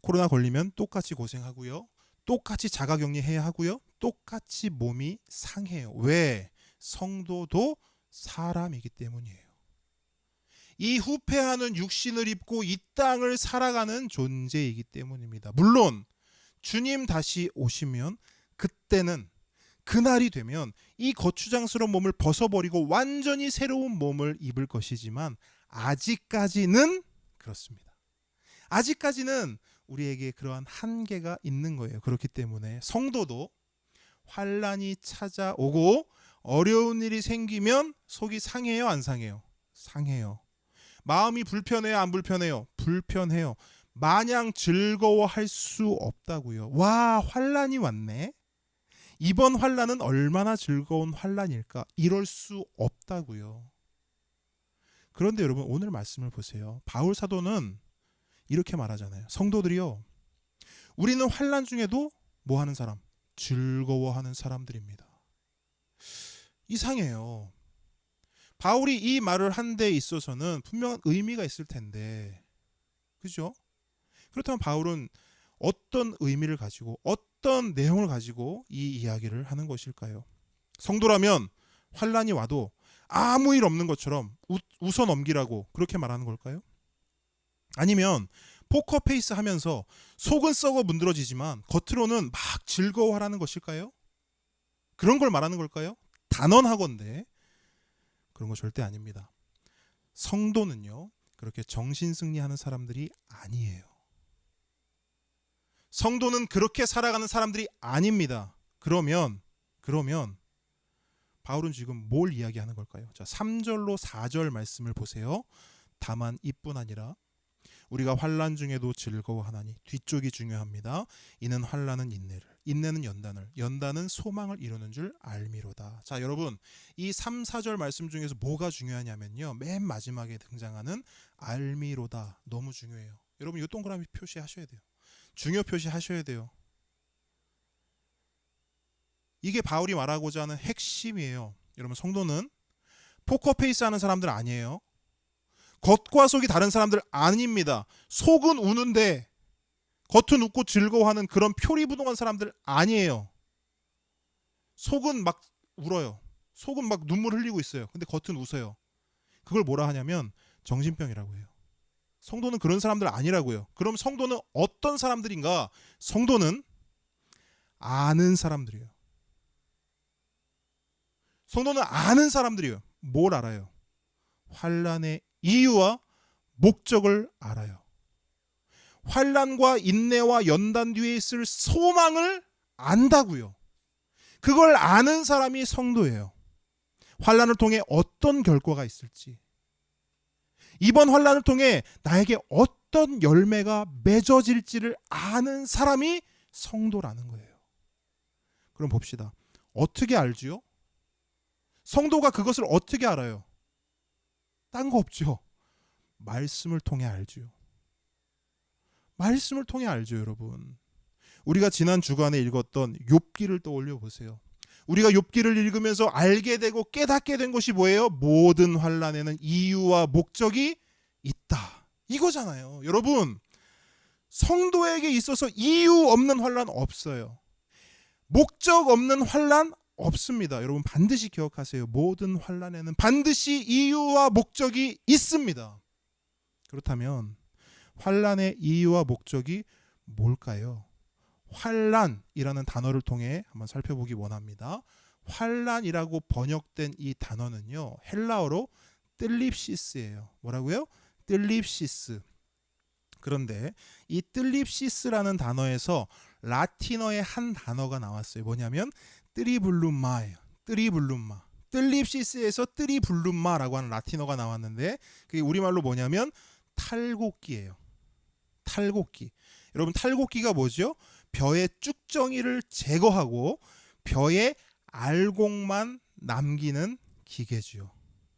코로나 걸리면 똑같이 고생하고요, 똑같이 자가격리해야 하고요, 똑같이 몸이 상해요. 왜? 성도도 사람이기 때문이에요. 이 후패하는 육신을 입고 이 땅을 살아가는 존재이기 때문입니다. 물론 주님 다시 오시면 그때는, 그날이 되면 이 거추장스러운 몸을 벗어버리고 완전히 새로운 몸을 입을 것이지만 아직까지는 그렇습니다. 아직까지는 우리에게 그러한 한계가 있는 거예요. 그렇기 때문에 성도도 환난이 찾아오고 어려운 일이 생기면 속이 상해요? 안 상해요? 상해요. 마음이 불편해요? 안 불편해요? 불편해요. 마냥 즐거워할 수 없다고요. 와, 환난이 왔네. 이번 환난은 얼마나 즐거운 환난일까? 이럴 수 없다고요. 그런데 여러분, 오늘 말씀을 보세요. 바울 사도는 이렇게 말하잖아요. 성도들이요, 우리는 환난 중에도 뭐 하는 사람? 즐거워하는 사람들입니다. 이상해요. 바울이 이 말을 한 데 있어서는 분명한 의미가 있을 텐데, 그죠? 그렇다면 바울은 어떤 의미를 가지고, 어떤 내용을 가지고 이 이야기를 하는 것일까요? 성도라면 환난이 와도 아무 일 없는 것처럼 웃어 넘기라고 그렇게 말하는 걸까요? 아니면 포커페이스 하면서 속은 썩어 문드러지지만 겉으로는 막 즐거워하라는 것일까요? 그런 걸 말하는 걸까요? 단언하건대 그런 거 절대 아닙니다. 성도는요, 그렇게 정신승리하는 사람들이 아니에요. 성도는 그렇게 살아가는 사람들이 아닙니다. 그러면 바울은 지금 뭘 이야기하는 걸까요? 자, 3절로 4절 말씀을 보세요. 다만 이뿐 아니라 우리가 환난 중에도 즐거워하나니. 뒤쪽이 중요합니다. 이는 환난은 인내를, 인내는 연단을, 연단은 소망을 이루는 줄 알미로다. 자, 여러분, 이 3, 4절 말씀 중에서 뭐가 중요하냐면요, 맨 마지막에 등장하는 알미로다, 너무 중요해요. 여러분, 이 동그라미 표시하셔야 돼요. 중요 표시하셔야 돼요. 이게 바울이 말하고자 하는 핵심이에요. 여러분, 성도는 포커페이스 하는 사람들 아니에요. 겉과 속이 다른 사람들 아닙니다. 속은 우는데 겉은 웃고 즐거워하는 그런 표리부동한 사람들 아니에요. 속은 막 울어요. 속은 막 눈물 흘리고 있어요. 근데 겉은 웃어요. 그걸 뭐라 하냐면 정신병이라고 해요. 성도는 그런 사람들 아니라고요. 그럼 성도는 어떤 사람들인가? 성도는 아는 사람들이에요. 성도는 아는 사람들이에요. 뭘 알아요? 환난의 이유와 목적을 알아요. 환난과 인내와 연단 뒤에 있을 소망을 안다고요. 그걸 아는 사람이 성도예요. 환난을 통해 어떤 결과가 있을지, 이번 환난을 통해 나에게 어떤 열매가 맺어질지를 아는 사람이 성도라는 거예요. 그럼 봅시다. 어떻게 알지요? 성도가 그것을 어떻게 알아요? 딴 거 없죠. 말씀을 통해 알지요. 말씀을 통해 알죠, 여러분. 우리가 지난 주간에 읽었던 욥기를 떠올려 보세요. 우리가 욥기를 읽으면서 알게 되고 깨닫게 된 것이 뭐예요? 모든 환난에는 이유와 목적이 있다. 이거잖아요. 여러분, 성도에게 있어서 이유 없는 환난 없어요. 목적 없는 환난 없습니다. 여러분 반드시 기억하세요. 모든 환난에는 반드시 이유와 목적이 있습니다. 그렇다면 환난의 이유와 목적이 뭘까요? 환난이라는 단어를 통해 한번 살펴보기 원합니다. 환난이라고 번역된 이 단어는요, 헬라어로 뜰립시스예요. 뭐라고요? 뜰립시스. 그런데 이 뜰립시스라는 단어에서 라틴어의 한 단어가 나왔어요. 뭐냐면 뜨리블룸마예요. 뜨리블룸마. 뜰립시스에서 뜨리블룸마라고 하는 라틴어가 나왔는데 그게 우리말로 뭐냐면 탈곡기예요. 탈곡기. 여러분 탈곡기가 뭐죠? 벼의 쭉정이를 제거하고 벼의 알곡만 남기는 기계죠.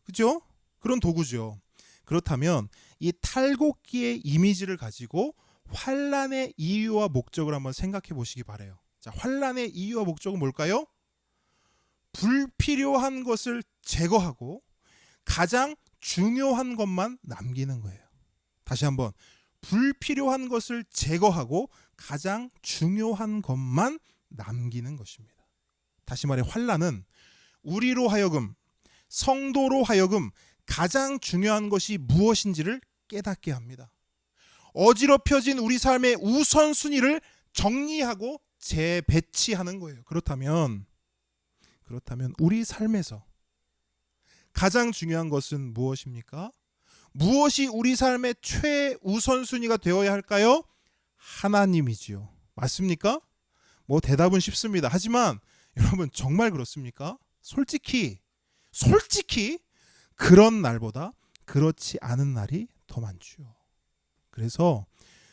그죠? 그런 도구죠. 그렇다면 이 탈곡기의 이미지를 가지고 환난의 이유와 목적을 한번 생각해 보시기 바라요. 자, 환난의 이유와 목적은 뭘까요? 불필요한 것을 제거하고 가장 중요한 것만 남기는 거예요. 다시 한번 불필요한 것을 제거하고 가장 중요한 것만 남기는 것입니다. 다시 말해 환난은 우리로 하여금 성도로 하여금 가장 중요한 것이 무엇인지를 깨닫게 합니다. 어지럽혀진 우리 삶의 우선순위를 정리하고 재배치하는 거예요. 그렇다면 우리 삶에서 가장 중요한 것은 무엇입니까? 무엇이 우리 삶의 최우선순위가 되어야 할까요? 하나님이지요. 맞습니까? 뭐 대답은 쉽습니다. 하지만 여러분 정말 그렇습니까? 솔직히 그런 날보다 그렇지 않은 날이 더 많죠. 그래서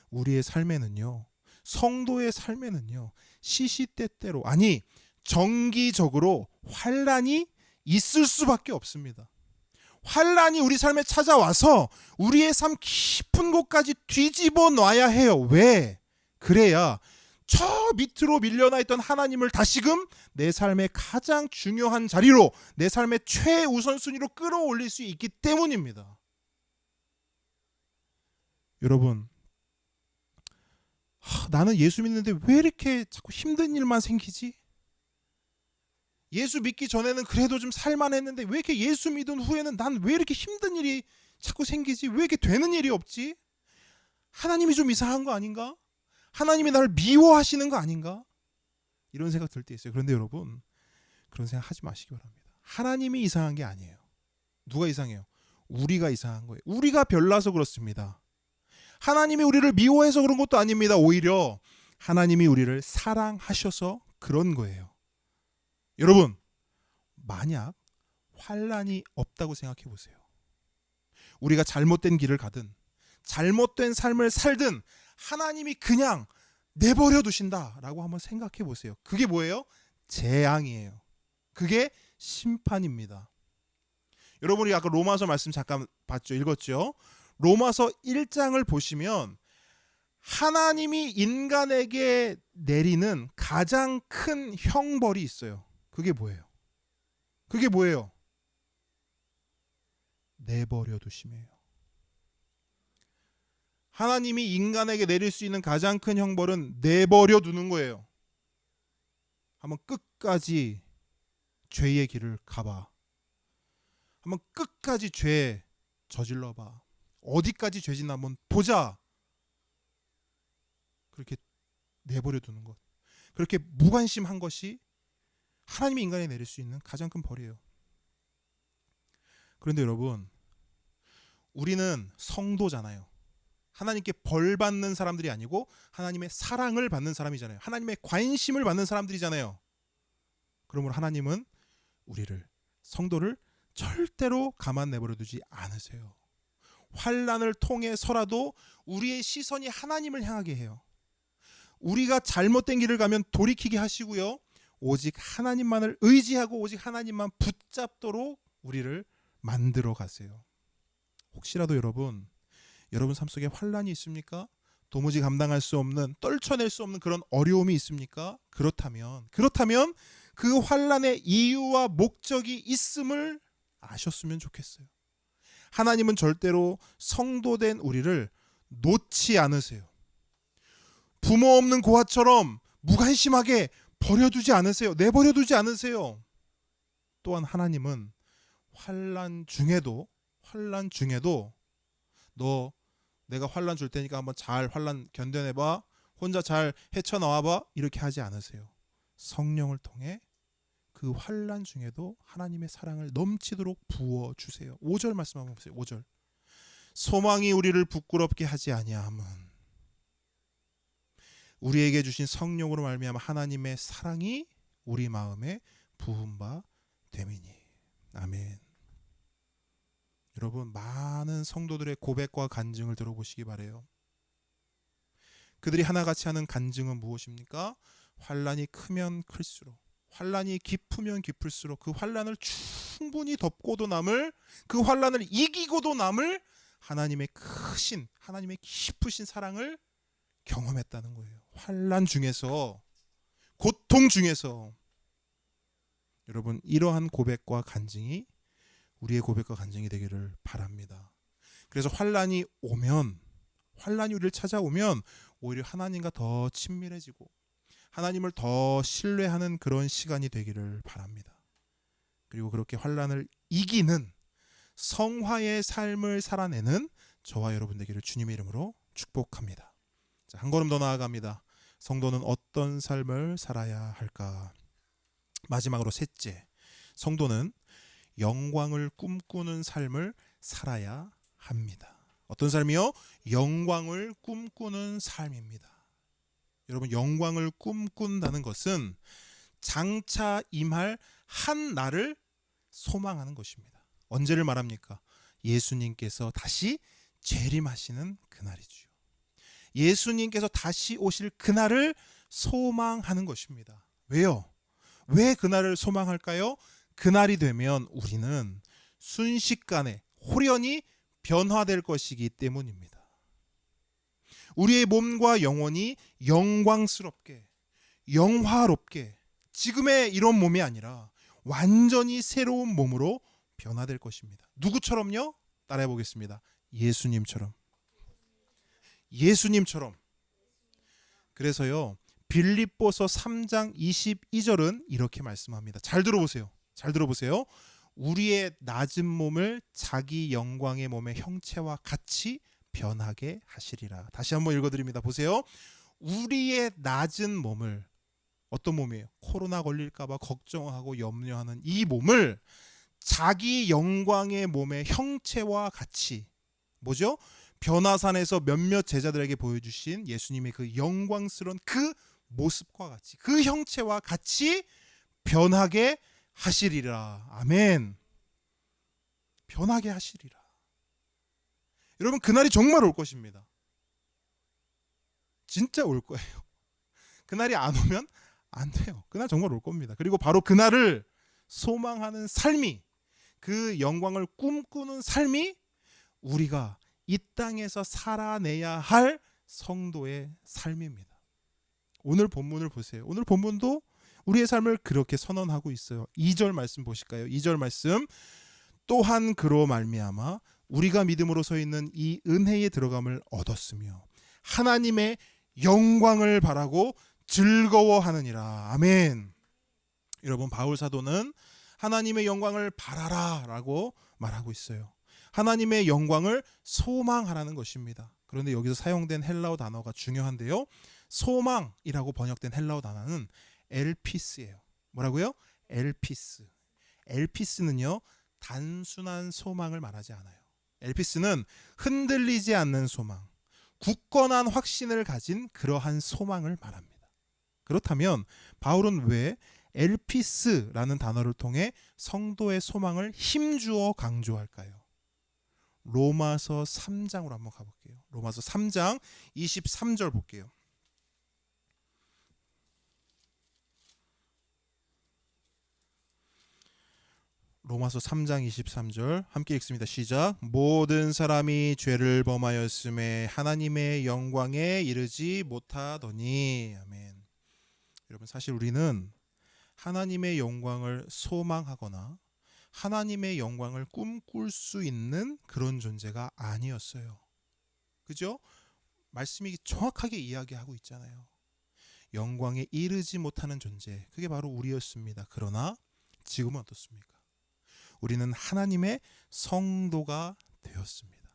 우리의 삶에는요, 성도의 삶에는요, 시시때때로 아니 정기적으로 환난이 있을 수밖에 없습니다. 환난이 우리 삶에 찾아와서 우리의 삶 깊은 곳까지 뒤집어 놔야 해요. 왜? 그래야 저 밑으로 밀려나 있던 하나님을 다시금 내 삶의 가장 중요한 자리로, 내 삶의 최우선순위로 끌어올릴 수 있기 때문입니다. 여러분, 나는 예수 믿는데 왜 이렇게 자꾸 힘든 일만 생기지? 예수 믿기 전에는 그래도 좀 살만했는데 왜 이렇게 예수 믿은 후에는 난 왜 이렇게 힘든 일이 자꾸 생기지? 왜 이렇게 되는 일이 없지? 하나님이 좀 이상한 거 아닌가? 하나님이 나를 미워하시는 거 아닌가? 이런 생각 들 때 있어요. 그런데 여러분, 그런 생각 하지 마시기 바랍니다. 하나님이 이상한 게 아니에요. 누가 이상해요? 우리가 이상한 거예요. 우리가 별나서 그렇습니다. 하나님이 우리를 미워해서 그런 것도 아닙니다. 오히려 하나님이 우리를 사랑하셔서 그런 거예요. 여러분, 만약 환난이 없다고 생각해 보세요. 우리가 잘못된 길을 가든 잘못된 삶을 살든 하나님이 그냥 내버려 두신다라고 한번 생각해 보세요. 그게 뭐예요? 재앙이에요. 그게 심판입니다. 여러분이 아까 로마서 말씀 잠깐 봤죠? 읽었죠? 로마서 1장을 보시면 하나님이 인간에게 내리는 가장 큰 형벌이 있어요. 그게 뭐예요? 그게 뭐예요? 내버려 두심이에요. 하나님이 인간에게 내릴 수 있는 가장 큰 형벌은 내버려 두는 거예요. 한번 끝까지 죄의 길을 가봐. 한번 끝까지 죄 저질러봐. 어디까지 죄 짓나 한번 보자. 그렇게 내버려 두는 것. 그렇게 무관심한 것이 하나님이 인간에 내릴 수 있는 가장 큰 벌이에요. 그런데 여러분, 우리는 성도잖아요. 하나님께 벌 받는 사람들이 아니고 하나님의 사랑을 받는 사람이잖아요. 하나님의 관심을 받는 사람들이잖아요. 그러므로 하나님은 우리를, 성도를 절대로 가만 내버려 두지 않으세요. 환난을 통해서라도 우리의 시선이 하나님을 향하게 해요. 우리가 잘못된 길을 가면 돌이키게 하시고요. 오직 하나님만을 의지하고 오직 하나님만 붙잡도록 우리를 만들어 가세요. 혹시라도 여러분 삶 속에 환난이 있습니까? 도무지 감당할 수 없는, 떨쳐낼 수 없는 그런 어려움이 있습니까? 그렇다면 그 환난의 이유와 목적이 있음을 아셨으면 좋겠어요. 하나님은 절대로 성도된 우리를 놓지 않으세요. 부모 없는 고아처럼 무관심하게 버려두지 않으세요. 내버려두지 않으세요. 또한 하나님은 환난 중에도 너 내가 환난 줄 테니까 한번 잘 환난 견뎌내봐, 혼자 잘 헤쳐나와봐, 이렇게 하지 않으세요. 성령을 통해 그 환난 중에도 하나님의 사랑을 넘치도록 부어주세요. 5절 말씀 한번 보세요. 5절. 소망이 우리를 부끄럽게 하지 아니함은 우리에게 주신 성령으로 말미암아 하나님의 사랑이 우리 마음에 부은 바 됨이니. 아멘. 여러분, 많은 성도들의 고백과 간증을 들어보시기 바라요. 그들이 하나같이 하는 간증은 무엇입니까? 환난이 크면 클수록, 환난이 깊으면 깊을수록 그 환난을 충분히 덮고도 남을, 그 환난을 이기고도 남을 하나님의 크신, 하나님의 깊으신 사랑을 경험했다는 거예요. 환난 중에서, 고통 중에서. 여러분, 이러한 고백과 간증이 우리의 고백과 간증이 되기를 바랍니다. 그래서 환난이 우리를 찾아오면 오히려 하나님과 더 친밀해지고 하나님을 더 신뢰하는 그런 시간이 되기를 바랍니다. 그리고 그렇게 환난을 이기는 성화의 삶을 살아내는 저와 여러분 되기를 주님의 이름으로 축복합니다. 자, 한 걸음 더 나아갑니다. 성도는 어떤 삶을 살아야 할까? 마지막으로 셋째, 성도는 영광을 꿈꾸는 삶을 살아야 합니다. 어떤 삶이요? 영광을 꿈꾸는 삶입니다. 여러분, 영광을 꿈꾼다는 것은 장차 임할 한 날을 소망하는 것입니다. 언제를 말합니까? 예수님께서 다시 재림하시는 그날이죠. 예수님께서 다시 오실 그날을 소망하는 것입니다. 왜요? 왜 그날을 소망할까요? 그날이 되면 우리는 순식간에 홀연히 변화될 것이기 때문입니다. 우리의 몸과 영혼이 영광스럽게, 영화롭게 지금의 이런 몸이 아니라 완전히 새로운 몸으로 변화될 것입니다. 누구처럼요? 따라해 보겠습니다. 예수님처럼. 그래서요, 빌립보서 3장 22절은 이렇게 말씀합니다. 잘 들어보세요. 우리의 낮은 몸을 자기 영광의 몸의 형체와 같이 변하게 하시리라. 다시 한번 읽어드립니다. 보세요. 우리의 낮은 몸을, 어떤 몸이에요? 코로나 걸릴까봐 걱정하고 염려하는 이 몸을 자기 영광의 몸의 형체와 같이, 뭐죠? 변화산에서 몇몇 제자들에게 보여주신 예수님의 그 영광스러운 그 모습과 같이, 그 형체와 같이 변하게 하시리라. 아멘. 변하게 하시리라. 여러분, 그날이 정말 올 것입니다. 진짜 올 거예요. 그날이 안 오면 안 돼요. 그날 정말 올 겁니다. 그리고 바로 그날을 소망하는 삶이, 그 영광을 꿈꾸는 삶이 우리가 이 땅에서 살아내야 할 성도의 삶입니다. 오늘 본문을 보세요. 오늘 본문도 우리의 삶을 그렇게 선언하고 있어요. 2절 말씀 보실까요? 2절 말씀. 또한 그로 말미암아 우리가 믿음으로 서 있는 이 은혜에 들어감을 얻었으며 하나님의 영광을 바라고 즐거워하느니라. 아멘. 여러분, 바울 사도는 하나님의 영광을 바라라 라고 말하고 있어요. 하나님의 영광을 소망하라는 것입니다. 그런데 여기서 사용된 헬라어 단어가 중요한데요. 소망이라고 번역된 헬라어 단어는 엘피스예요. 뭐라고요? 엘피스. 엘피스는요, 단순한 소망을 말하지 않아요. 엘피스는 흔들리지 않는 소망, 굳건한 확신을 가진 그러한 소망을 말합니다. 그렇다면 바울은 왜 엘피스라는 단어를 통해 성도의 소망을 힘주어 강조할까요? 로마서 3장으로 한번 가볼게요. 로마서 3장 23절 볼게요. 로마서 3장 23절 함께 읽습니다. 시작. 모든 사람이 죄를 범하였음에 하나님의 영광에 이르지 못하더니. 아멘. 여러분, 사실 우리는 하나님의 영광을 소망하거나 하나님의 영광을 꿈꿀 수 있는 그런 존재가 아니었어요. 그죠? 말씀이 정확하게 이야기하고 있잖아요. 영광에 이르지 못하는 존재, 그게 바로 우리였습니다. 그러나 지금은 어떻습니까? 우리는 하나님의 성도가 되었습니다.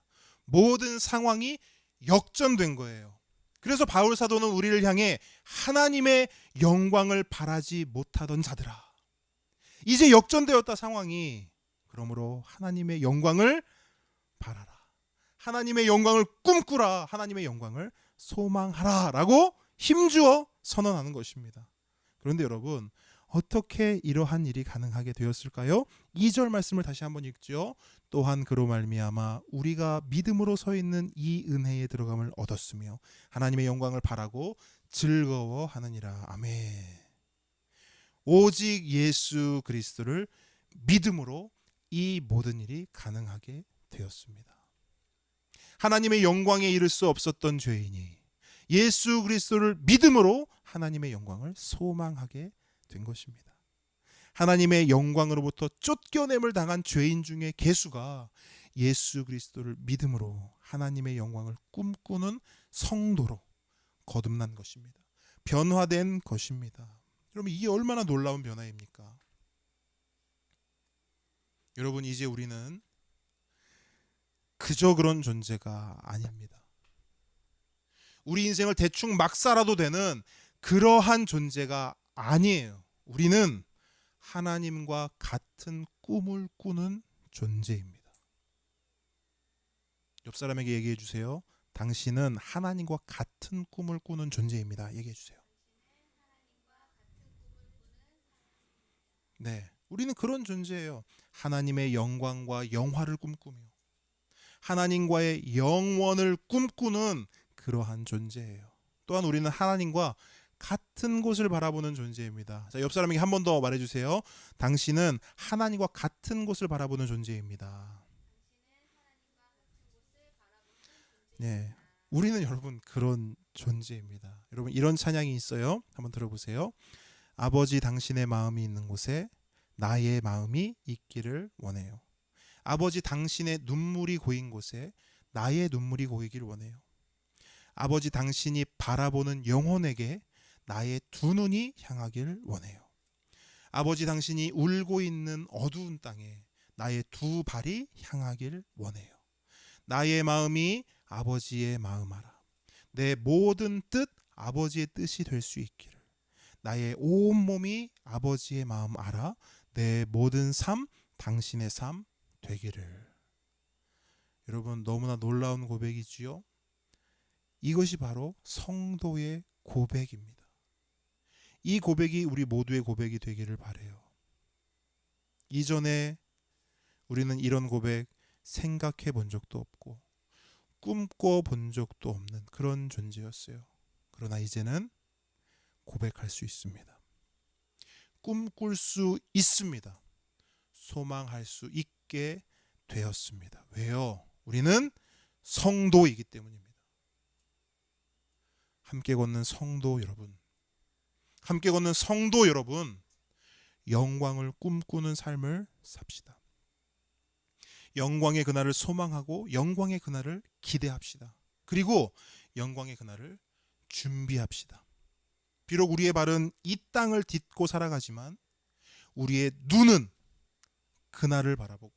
모든 상황이 역전된 거예요. 그래서 바울 사도는 우리를 향해 하나님의 영광을 바라지 못하던 자들아, 이제 역전되었다 상황이. 그러므로 하나님의 영광을 바라라. 하나님의 영광을 꿈꾸라. 하나님의 영광을 소망하라 라고 힘주어 선언하는 것입니다. 그런데 여러분, 어떻게 이러한 일이 가능하게 되었을까요? 2절 말씀을 다시 한번 읽죠. 또한 그로 말미암아 우리가 믿음으로 서 있는 이 은혜에 들어감을 얻었으며 하나님의 영광을 바라고 즐거워하느니라. 아멘. 오직 예수 그리스도를 믿음으로 이 모든 일이 가능하게 되었습니다. 하나님의 영광에 이를 수 없었던 죄인이 예수 그리스도를 믿음으로 하나님의 영광을 소망하게 된 것입니다. 하나님의 영광으로부터 쫓겨냄을 당한 죄인 중에 개수가 예수 그리스도를 믿음으로 하나님의 영광을 꿈꾸는 성도로 거듭난 것입니다. 변화된 것입니다. 여러분, 이게 얼마나 놀라운 변화입니까? 여러분, 이제 우리는 그저 그런 존재가 아닙니다. 우리 인생을 대충 막 살아도 되는 그러한 존재가 아니에요. 우리는 하나님과 같은 꿈을 꾸는 존재입니다. 옆 사람에게 얘기해 주세요. 당신은 하나님과 같은 꿈을 꾸는 존재입니다. 얘기해 주세요. 네, 우리는 그런 존재예요. 하나님의 영광과 영화를 꿈꾸며 하나님과의 영원을 꿈꾸는 그러한 존재예요. 또한 우리는 하나님과 같은 곳을 바라보는 존재입니다. 자, 옆 사람에게 한 번 더 말해주세요. 당신은 하나님과 같은 곳을 바라보는 존재입니다. 네, 우리는 여러분 그런 존재입니다. 여러분, 이런 찬양이 있어요. 한번 들어보세요. 아버지, 당신의 마음이 있는 곳에 나의 마음이 있기를 원해요. 아버지, 당신의 눈물이 고인 곳에 나의 눈물이 고이길 원해요. 아버지, 당신이 바라보는 영혼에게 나의 두 눈이 향하길 원해요. 아버지, 당신이 울고 있는 어두운 땅에 나의 두 발이 향하길 원해요. 나의 마음이 아버지의 마음 알아. 내 모든 뜻 아버지의 뜻이 될 수 있기를. 나의 온 몸이 아버지의 마음 알아. 내 모든 삶 당신의 삶 되기를. 여러분, 너무나 놀라운 고백이지요. 이것이 바로 성도의 고백입니다. 이 고백이 우리 모두의 고백이 되기를 바라요. 이전에 우리는 이런 고백 생각해 본 적도 없고 꿈꿔 본 적도 없는 그런 존재였어요. 그러나 이제는 고백할 수 있습니다. 꿈꿀 수 있습니다. 소망할 수 있게 되었습니다. 왜요? 우리는 성도이기 때문입니다. 함께 걷는 성도 여러분, 함께 걷는 성도 여러분, 영광을 꿈꾸는 삶을 삽시다. 영광의 그날을 소망하고 영광의 그날을 기대합시다. 그리고 영광의 그날을 준비합시다. 비록 우리의 발은 이 땅을 딛고 살아가지만 우리의 눈은 그날을 바라보고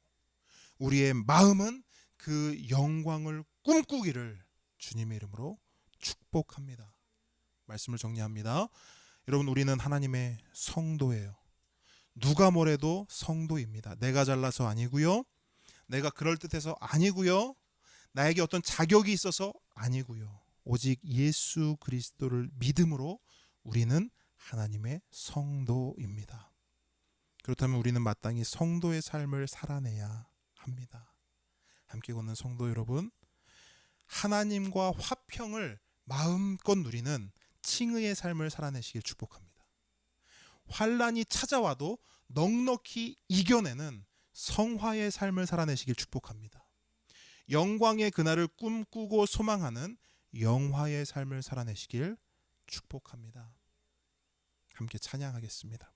우리의 마음은 그 영광을 꿈꾸기를 주님의 이름으로 축복합니다. 말씀을 정리합니다. 여러분, 우리는 하나님의 성도예요. 누가 뭐래도 성도입니다. 내가 잘나서 아니고요. 내가 그럴듯해서 아니고요. 나에게 어떤 자격이 있어서 아니고요. 오직 예수 그리스도를 믿음으로 우리는 하나님의 성도입니다. 그렇다면 우리는 마땅히 성도의 삶을 살아내야 합니다. 함께 걷는 성도 여러분, 하나님과 화평을 마음껏 누리는 칭의의 삶을 살아내시길 축복합니다. 환난이 찾아와도 넉넉히 이겨내는 성화의 삶을 살아내시길 축복합니다. 영광의 그날을 꿈꾸고 소망하는 영화의 삶을 살아내시길 축복합니다. 함께 찬양하겠습니다.